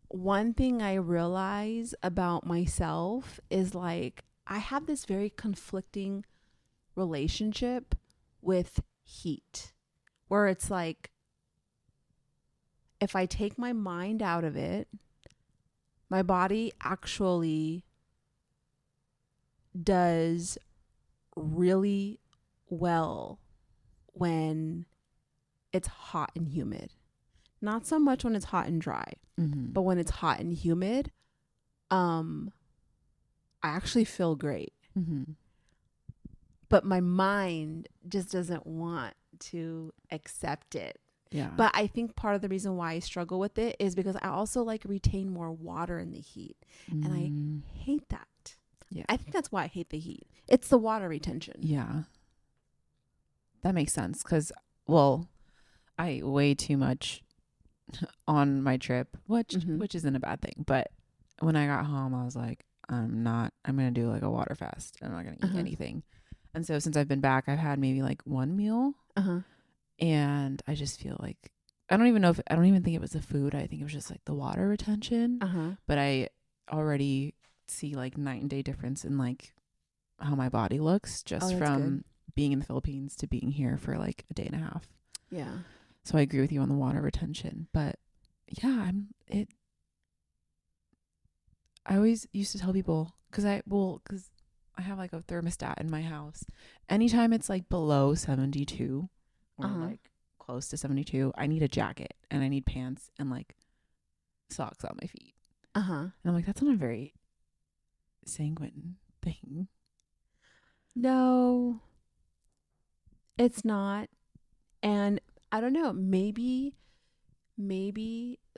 one thing I realize about myself is like I have this very conflicting relationship with heat, where it's like if I take my mind out of it, my body actually does really well when it's hot and humid. Not so much when it's hot and dry, but when it's hot and humid, I actually feel great. But my mind just doesn't want to accept it. Yeah. But I think part of the reason why I struggle with it is because I also like retain more water in the heat. And I hate that. Yeah. I think that's why I hate the heat. It's the water retention. Yeah. That makes sense because, well, I ate way too much on my trip, which isn't a bad thing. But when I got home, I was like, I'm going to do like a water fast. I'm not going to eat anything. And so since I've been back, I've had maybe like one meal. And I just feel like, I don't even think it was the food. I think it was just like the water retention. But I already see like night and day difference in like how my body looks just from being in the Philippines to being here for like a day and a half. Yeah. So I agree with you on the water retention. But yeah, I always used to tell people, because I have like a thermostat in my house. Anytime it's like below 72 or like close to 72, I need a jacket and I need pants and like socks on my feet. And I'm like, that's not a very sanguine thing. No, it's not. And I don't know, maybe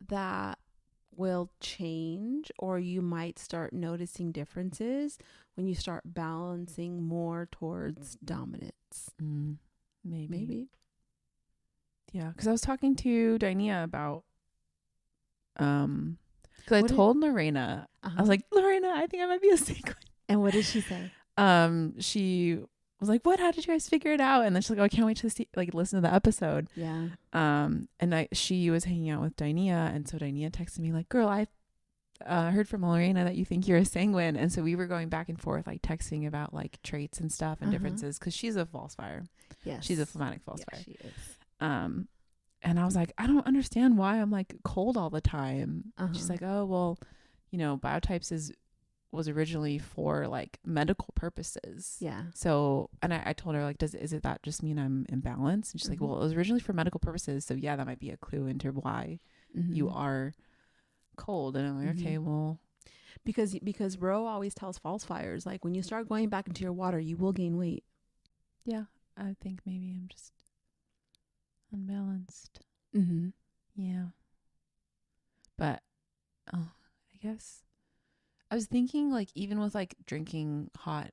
that will change, or you might start noticing differences when you start balancing more towards dominance. Maybe. Yeah, because I was talking to Dainia about, because I told Lorena, I was like, Lorena, I think I might be a sanguine. And what did she say? She was like, "What? How did you guys figure it out?" And then she's like, "Oh, I can't wait to see, like, listen to the episode." Yeah. And she was hanging out with Dinea, and so Dinea texted me like, "Girl, I heard from Lorena that you think you're a sanguine," and so we were going back and forth, like, texting about like traits and stuff and differences, because she's a false fire. Yes, she's a phlegmatic false fire. She is. And I was like, I don't understand why I'm like cold all the time. She's like, oh well, biotypes was originally for like medical purposes. Yeah. So, and I told her, like, is it that just mean I'm imbalanced? And she's like, well, it was originally for medical purposes. So yeah, that might be a clue into why you are cold. And I'm like, okay, well, because Ro always tells false fires, like, when you start going back into your water, you will gain weight. Yeah, I think maybe I'm just unbalanced. Yeah. But I guess I was thinking, like, even with like drinking hot,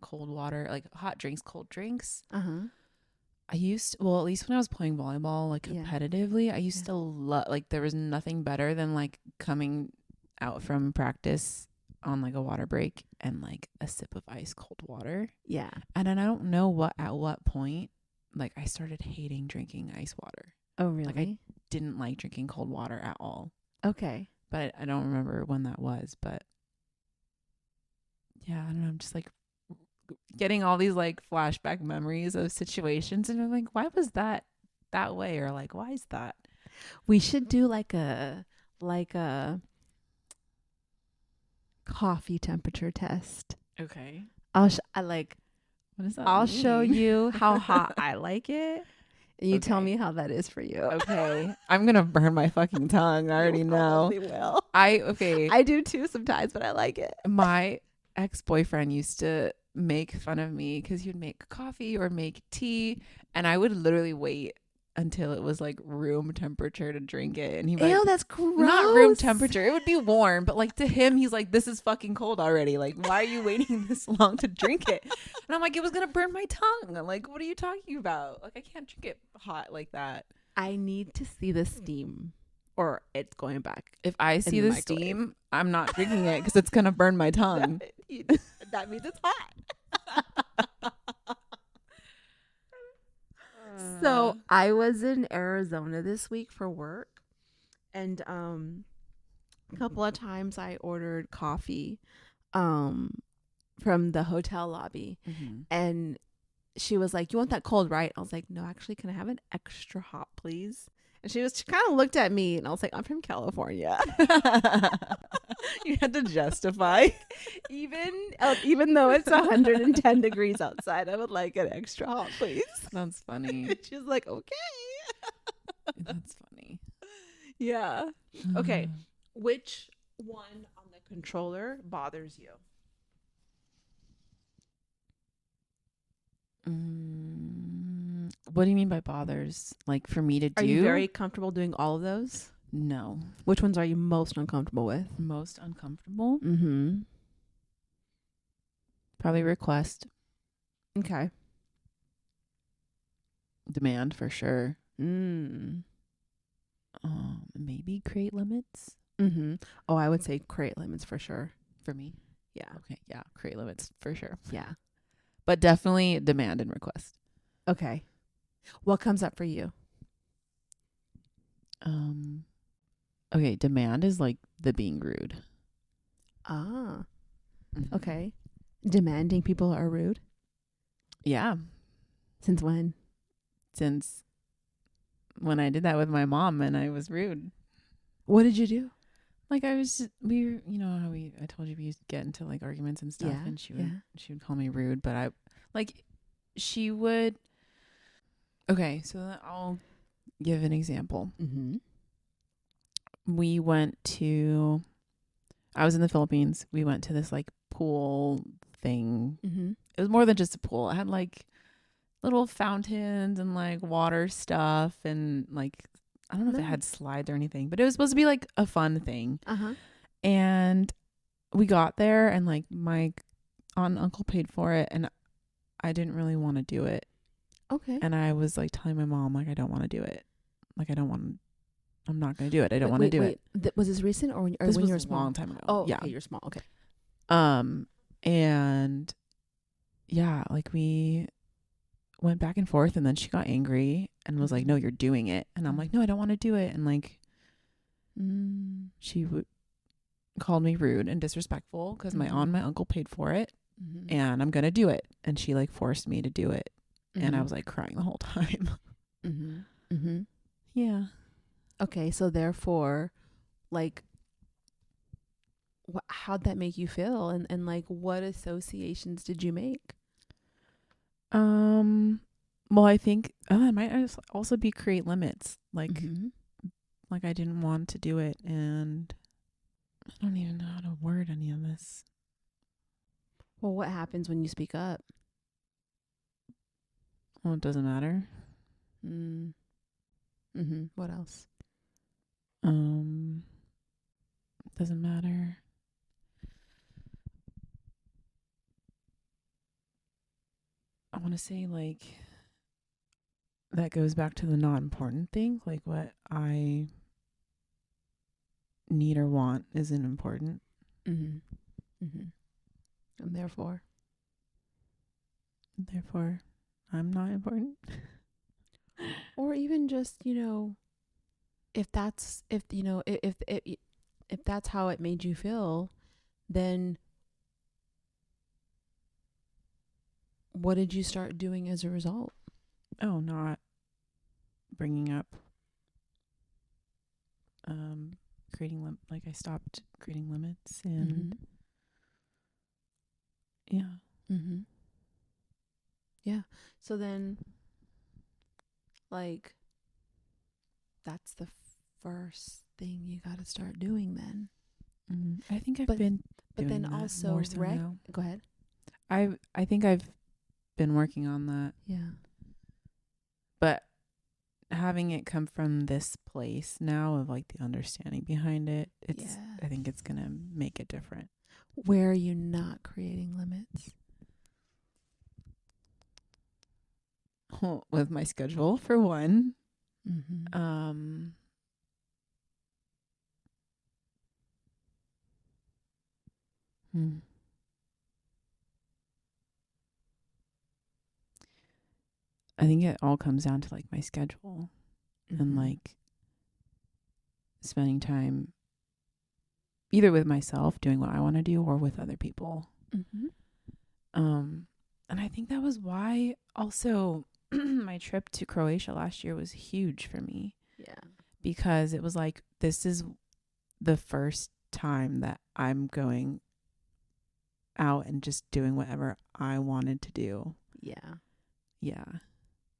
cold water, like hot drinks, cold drinks. I used, well, at least when I was playing volleyball, like competitively, I used to love, like, there was nothing better than like coming out from practice on like a water break and like a sip of ice cold water. Yeah. And then I don't know at what point, like, I started hating drinking ice water. Oh, really? Like, I didn't like drinking cold water at all. Okay. But I don't remember when that was, but yeah, I don't know. I'm just like getting all these like flashback memories of situations, and I'm like, why was that way? Or like, why is that? We should do like a coffee temperature test. Okay. What does that I'll mean? show you how hot I like it. And you tell me how that is for you. Okay. I'm going to burn my fucking tongue. I already know. Will. I do too sometimes, but I like it. My ex-boyfriend used to make fun of me because he would make coffee or make tea, and I would literally wait until it was like room temperature to drink it. And he Ew, that's gross. Not room temperature. It would be warm, but like to him, he's like, this is fucking cold already. Like, why are you waiting this long to drink it? And I'm like, it was going to burn my tongue. I'm like, what are you talking about? Like, I can't drink it hot like that. I need to see the steam, or it's going back. If I see the steam, I'm not drinking it because it's going to burn my tongue. That means it's hot. So I was in Arizona this week for work, and a couple of times I ordered coffee from the hotel lobby, and she was like, "You want that cold, right?" I was like, "No, actually, can I have an extra hot, please?" And she kind of looked at me, and I was like, "I'm from California." You had to justify. Even though it's 110 degrees outside, I would like an extra hot, please. That's funny. She's like, "Okay." That's funny. Yeah. Okay. Which one on the controller bothers you? What do you mean by bothers? Like, for me to do? Are you very comfortable doing all of those? No. Which ones are you most uncomfortable with? Most uncomfortable? Mm-hmm. Probably request. Okay. Demand, for sure. Maybe create limits. Oh, I would say create limits for sure. For me? Yeah. Okay. Yeah. Create limits for sure. Yeah. But definitely demand and request. Okay. What comes up for you? Okay. Demand is like the being rude. Okay. Demanding people are rude? Yeah. Since when? Since when I did that with my mom and I was rude. What did you do? Like, I told you we used to get into like arguments and stuff, and she would call me rude, but she would. Okay, so I'll give an example. We went to, I was in the Philippines. We went to this like pool thing. It was more than just a pool. It had like little fountains and like water stuff, and like, I don't know if it had slides or anything, but it was supposed to be like a fun thing. And we got there, and like my aunt and uncle paid for it, and I didn't really want to do it. Okay. And I was like telling my mom, like, I don't want to do it. Like, I'm not going to do it. I don't want to do it. Was this recent or when you were small? A long time ago. Oh, yeah. Okay, you're small. Okay. And yeah, like we went back and forth, and then she got angry and was like, no, you're doing it. And I'm like, no, I don't want to do it. And like she called me rude and disrespectful because my aunt and my uncle paid for it, and I'm gonna do it. And she like forced me to do it, and I was like crying the whole time. Yeah. Okay, so therefore, like, how'd that make you feel, and like what associations did you make? Well, I think it might also be create limits. Like I didn't want to do it, and I don't even know how to word any of this. Well, what happens when you speak up? Well, it doesn't matter. What else? Doesn't matter. I want to say like that goes back to the not important thing. Like what I need or want isn't important. And therefore I'm not important. Or even just, if that's how it made you feel, then what did you start doing as a result? Oh, not bringing up creating like I stopped creating limits, and yeah. So then, like, that's the first thing you got to start doing then. I think I've been but doing then that also more so now. Go ahead. I think I've been working on that. Yeah. But having it come from this place now of like the understanding behind it, I think it's going to make it different. Where are you not creating limits? With my schedule, for one. I think it all comes down to like my schedule and like spending time either with myself doing what I want to do or with other people. And I think that was why also my trip to Croatia last year was huge for me. Yeah. Because it was like, this is the first time that I'm going out and just doing whatever I wanted to do. Yeah. Yeah.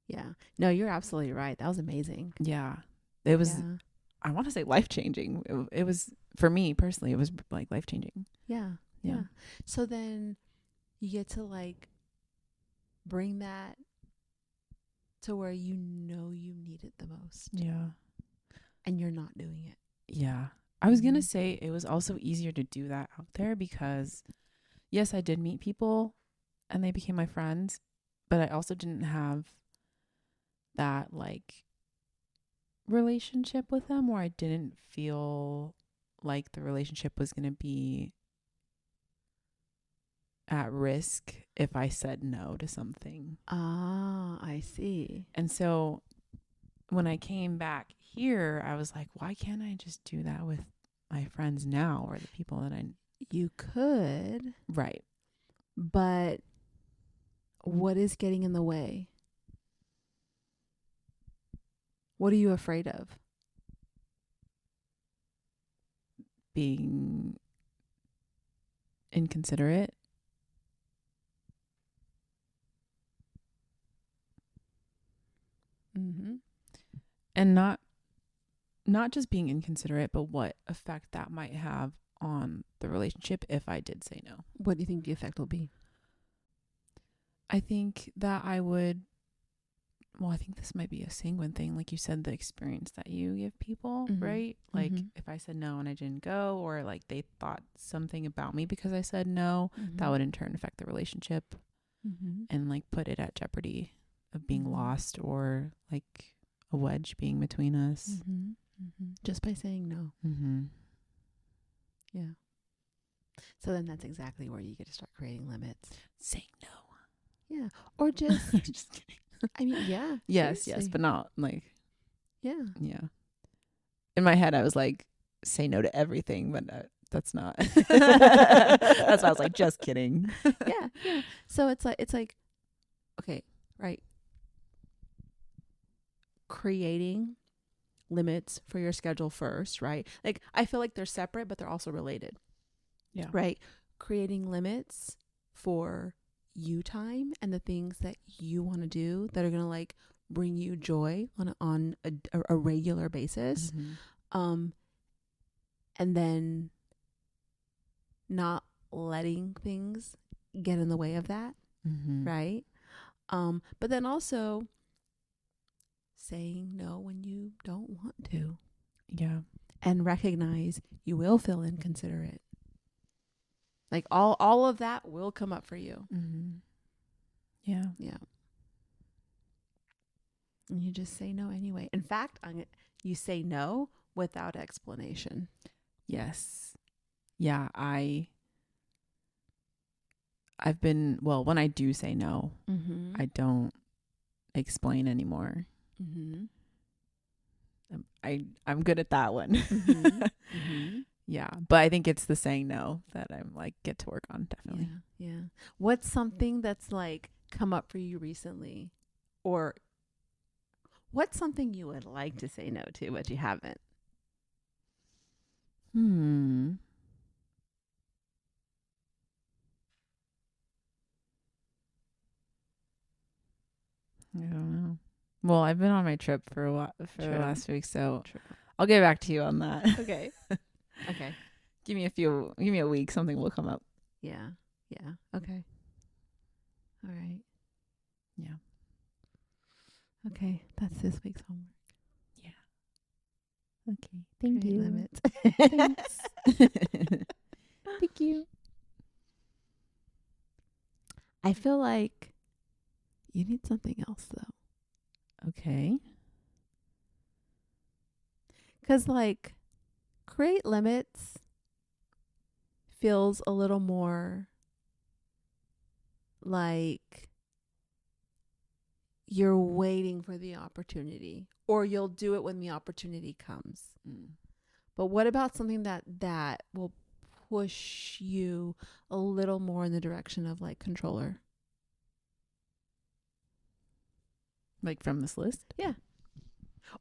Yeah. No, you're absolutely right. That was amazing. Yeah. It was, I want to say life-changing. It was, for me personally, it was like life-changing. Yeah. Yeah. So then you get to like bring that to where you need it the most. Yeah. And you're not doing it. Yeah. I was going to say it was also easier to do that out there because, yes, I did meet people and they became my friends, but I also didn't have that like relationship with them where I didn't feel like the relationship was going to be at risk if I said no to something. Ah, I see. And so when I came back here, I was like, why can't I just do that with my friends now or the people that You could. Right. But what is getting in the way? What are you afraid of? Being inconsiderate. And not just being inconsiderate, but what effect that might have on the relationship if I did say no. What do you think the effect will be? I think that I think this might be a sanguine thing. Like you said, the experience that you give people, right? Like if I said no and I didn't go, or like they thought something about me because I said no, that would in turn affect the relationship and like put it at jeopardy of being lost or like a wedge being between us. Just by saying no. Yeah. So then that's exactly where you get to start creating limits. Say no. Yeah. Or just, Just kidding. I mean, yeah. Yes, seriously. but not like, Yeah. yeah. In my head, I was like, say no to everything, but that's not. That's why I was like, just kidding. Yeah. Yeah. So it's like, okay, right. Creating limits for your schedule first, right? Like, I feel like they're separate, but they're also related. Yeah. Right. Creating limits for you time and the things that you want to do that are going to like bring you joy on a regular basis. Mm-hmm. And then not letting things get in the way of that. Mm-hmm. Right. But then also saying no when you don't want to. Yeah. And recognize you will feel inconsiderate. Like all of that will come up for you. Mm-hmm. Yeah. Yeah. And you just say no anyway. In fact, you say no without explanation. Yes. Yeah. I've been, well, when I do say no, I don't explain anymore. Mm-hmm. I'm good at that one. Mm-hmm. Mm-hmm. Yeah. But I think it's the saying no that I'm like, get to work on, definitely. Yeah. Yeah. What's something that's like come up for you recently? Or what's something you would like to say no to, but you haven't? I don't know. Well, I've been on my trip for a while, for True. the last week, so True. I'll get back to you on that. Okay. Okay. Give me a week, something will come up. Yeah. Yeah. Okay. All right. Yeah. Okay. That's this week's homework. Yeah. Okay. Thank Create you. limits. Thanks. Thank you. I feel like you need something else though. Okay. Because like create limits feels a little more like you're waiting for the opportunity, or you'll do it when the opportunity comes. But what about something that will push you a little more in the direction of like controller? Like from this list? Yeah.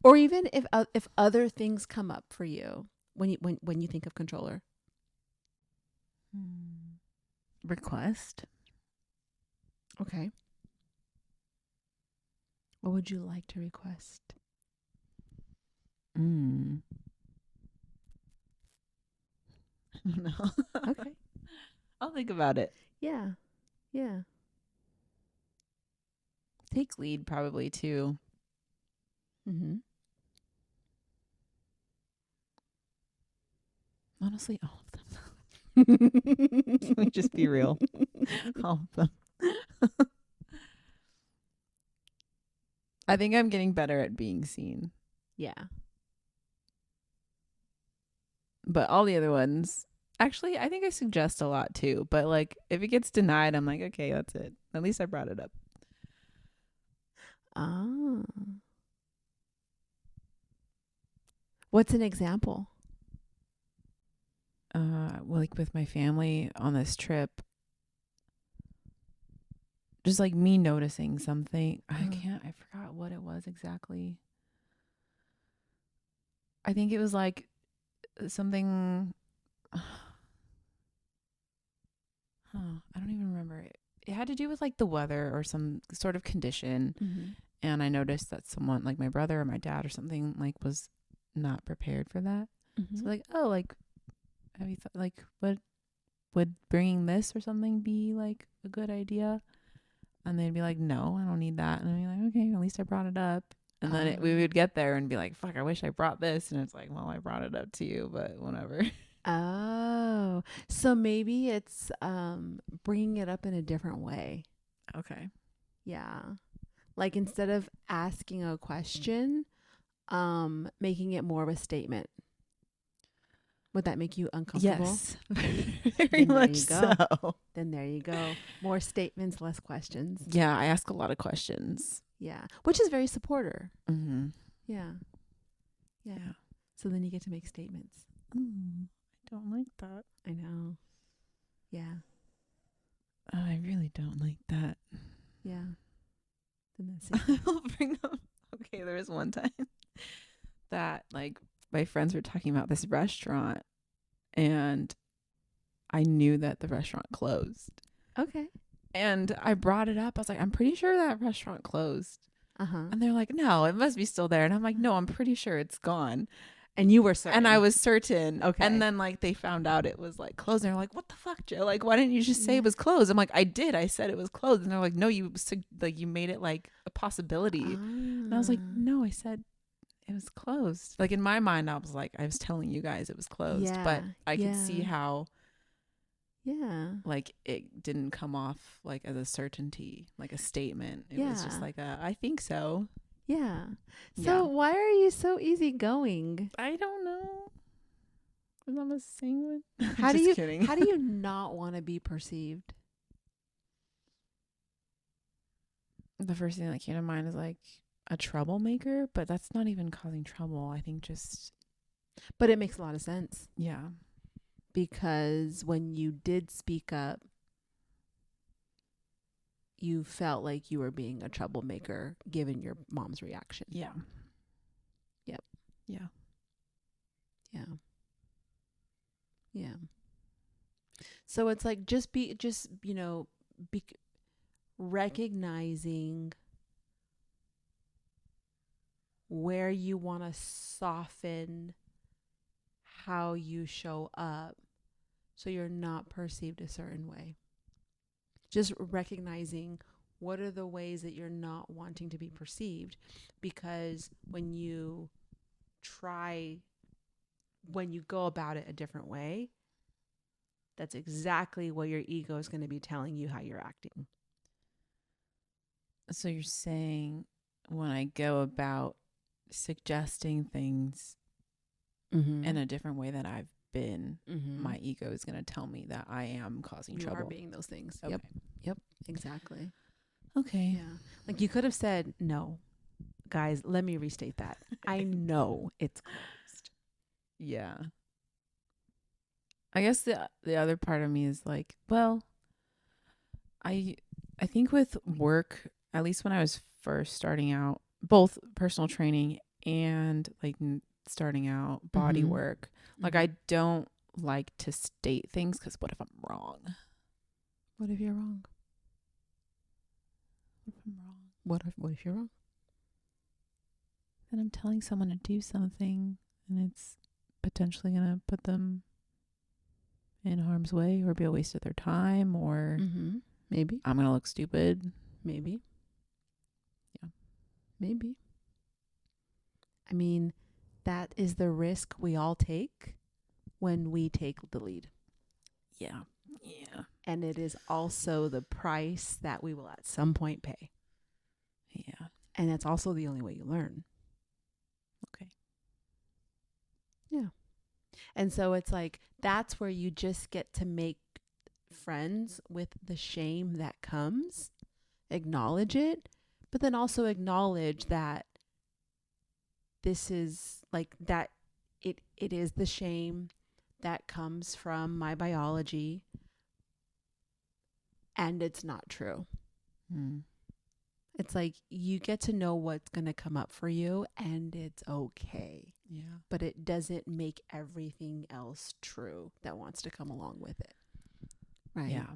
Or even if other things come up for you when you think of controller. Request. Okay. What would you like to request? I don't know. Okay. I'll think about it. Yeah. Yeah. Take lead probably too. Mm-hmm. Honestly, all of them. Let me just be real. All of them. I think I'm getting better at being seen. Yeah. But all the other ones, actually, I think I suggest a lot too. But like, if it gets denied, I'm like, okay, that's it. At least I brought it up. Ah. What's an example? Well, like with my family on this trip, just like me noticing something. I forgot what it was exactly. I think it was like something. I don't even remember it. It had to do with like the weather or some sort of condition. Mm-hmm. And I noticed that someone like my brother or my dad or something like was not prepared for that. Mm-hmm. So like, oh, like, have you like, what would bringing this or something be like a good idea? And they'd be like, no, I don't need that. And I'd be like, okay, at least I brought it up. And then we would get there and be like, fuck, I wish I brought this. And it's like, well, I brought it up to you, but whatever. Oh, so maybe it's bringing it up in a different way. Okay. Yeah. Like instead of asking a question, making it more of a statement. Would that make you uncomfortable? Yes. Very much so. Then there you go. More statements, less questions. Yeah, I ask a lot of questions. Yeah. Which is very supporter. Mm-hmm. Yeah. So then you get to make statements. I don't like that. I know. Yeah. I really don't like that. Yeah. Then that's it. I'll bring up. Okay, there was one time that like my friends were talking about this restaurant, and I knew that the restaurant closed. Okay. And I brought it up. I was like, I'm pretty sure that restaurant closed. And they're like, no, it must be still there. And I'm like, no, I'm pretty sure it's gone. And you were certain. And I was certain. Okay. And then like they found out it was like closed. And they're like, what the fuck, Joe? Like, why didn't you just say it was closed? I'm like, I did. I said it was closed. And they're like, no, you made it like a possibility. And I was like, no, I said it was closed. Like in my mind, I was like, I was telling you guys it was closed. Yeah. But I could see how like it didn't come off like as a certainty, like a statement. It was just like I think so. Yeah. So why are you so easygoing? I don't know. 'Cause I'm a sanguine. How do kidding. How do you not want to be perceived? The first thing that came to mind is like a troublemaker, but that's not even causing trouble. I think just. But it makes a lot of sense. Yeah. Because when you did speak up, you felt like you were being a troublemaker given your mom's reaction. Yeah. Yep. Yeah. Yeah. Yeah. So it's like be recognizing where you want to soften how you show up so you're not perceived a certain way. Just recognizing what are the ways that you're not wanting to be perceived, because when you go about it a different way, that's exactly what your ego is going to be telling you how you're acting. So you're saying when I go about suggesting things in a different way that I've been, my ego is going to tell me that I am causing trouble. You are being those things. Okay. Yep. Exactly. Okay. Yeah. Like you could have said, no, guys, let me restate that. I know it's closed. Yeah. I guess the other part of me is like, well, I think with work, at least when I was first starting out, both personal training and like starting out body work, like I don't like to state things because what if I'm wrong? What if you're wrong? What if I'm wrong? What if you're wrong? Then I'm telling someone to do something and it's potentially going to put them in harm's way or be a waste of their time, or maybe I'm going to look stupid. Maybe. Yeah. Maybe. I mean, that is the risk we all take when we take the lead. Yeah. Yeah. And it is also the price that we will at some point pay. Yeah. And that's also the only way you learn. Okay. Yeah. And so it's like, that's where you just get to make friends with the shame that comes, acknowledge it, but then also acknowledge that this is like that it is the shame that comes from my biology, and it's not true. It's like you get to know what's going to come up for you, and it's okay. Yeah. But it doesn't make everything else true that wants to come along with it. Right. Yeah.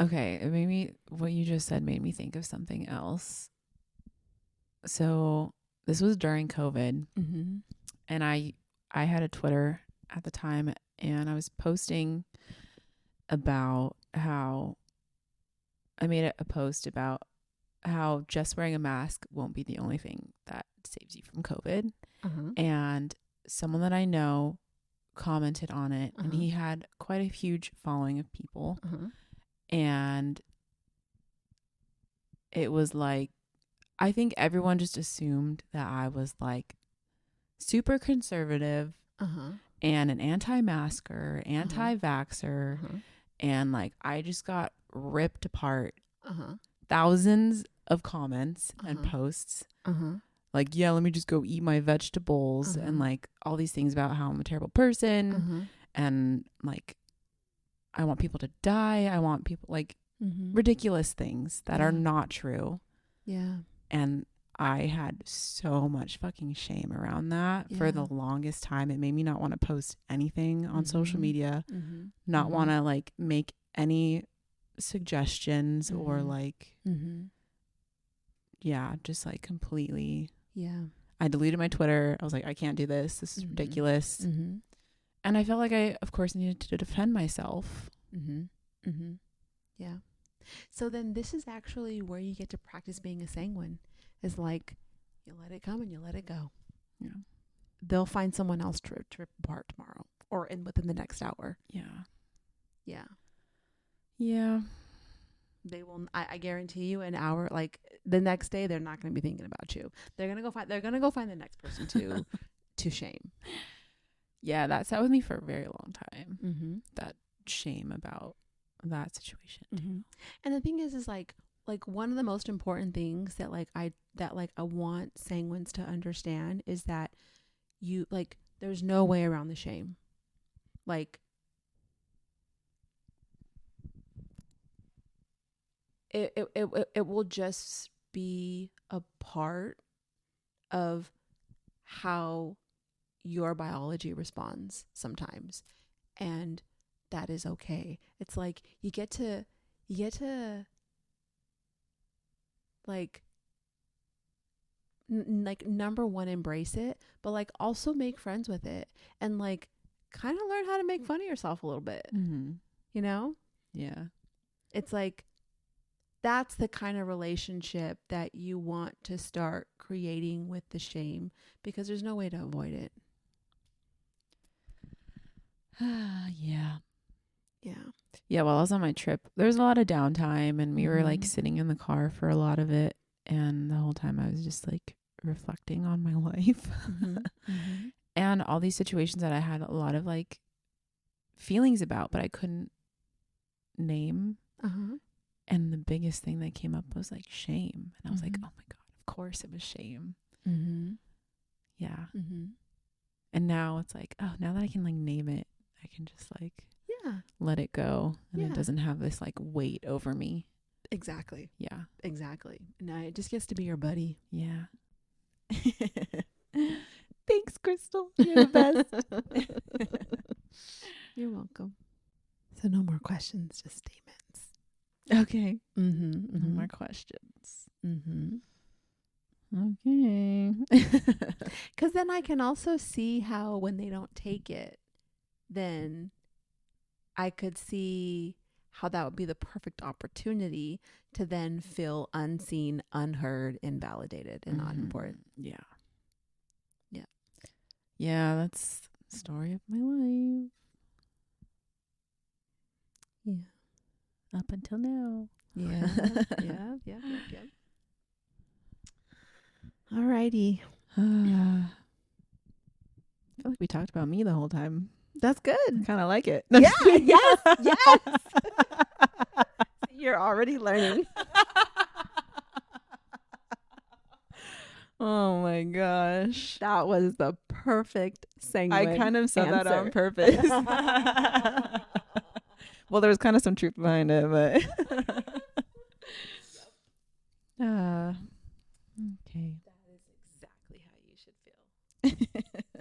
Okay. Maybe what you just said made me think of something else. So this was during COVID, and I had a Twitter at the time, and I was posting about how I made a post about how just wearing a mask won't be the only thing that saves you from COVID. And someone that I know commented on it, and he had quite a huge following of people. And it was like, I think everyone just assumed that I was like super conservative and an anti-masker, anti-vaxxer, Uh-huh. and like I just got ripped apart. Uh-huh. Thousands of comments and Uh-huh. posts. Uh-huh. Like, yeah, let me just go eat my vegetables and like all these things about how I'm a terrible person and like I want people to die. I want people like ridiculous things that are not true. Yeah. And I had so much fucking shame around that for the longest time. It made me not want to post anything on social media, not want to like make any suggestions or like, yeah, just like completely. Yeah. I deleted my Twitter. I was like, I can't do this. This is ridiculous. And I felt like I, of course, needed to defend myself. Yeah. So then this is actually where you get to practice being a sanguine. Is like, you let it come and you let it go. Yeah. They'll find someone else to rip apart tomorrow or within the next hour. Yeah. Yeah. Yeah. They will. I guarantee you, an hour, like the next day, they're not going to be thinking about you. They're gonna go find the next person to shame. Yeah, that sat with me for a very long time. That shame about that situation. And the thing is like one of the most important things that I want sanguines to understand is that you like there's no way around the shame. Like it will just be a part of how your biology responds sometimes, and that is okay. It's like you get to like like number one, embrace it, but like also make friends with it and like kind of learn how to make fun of yourself a little bit. You know? Yeah. It's like that's the kind of relationship that you want to start creating with the shame, because there's no way to avoid it. Yeah. Yeah. While I was on my trip, there was a lot of downtime and we were like sitting in the car for a lot of it. And the whole time I was just like reflecting on my life and all these situations that I had a lot of like feelings about, but I couldn't name. And the biggest thing that came up was like shame. And I was like, oh my God, of course it was shame. Yeah. And now it's like, oh, now that I can like name it, I can just like let it go. And it doesn't have this like weight over me. Exactly. Yeah. Exactly. No, it just gets to be your buddy. Yeah. Thanks, Krystle. You're the best. You're welcome. So no more questions, just statements. Okay. No more questions. Okay. Because then I can also see how when they don't take it, then I could see how that would be the perfect opportunity to then feel unseen, unheard, invalidated, and not important. Yeah. Yeah, that's the story of my life. Yeah. Up until now. Yeah. Yeah. Alrighty. I feel like we talked about me the whole time. That's good. I kind of like it. Yeah. Yes. You're already learning. Oh my gosh. That was the perfect sanguine I kind of said answer. that on purpose. Well, there was kind of some truth behind it, but okay. That is exactly how you should feel.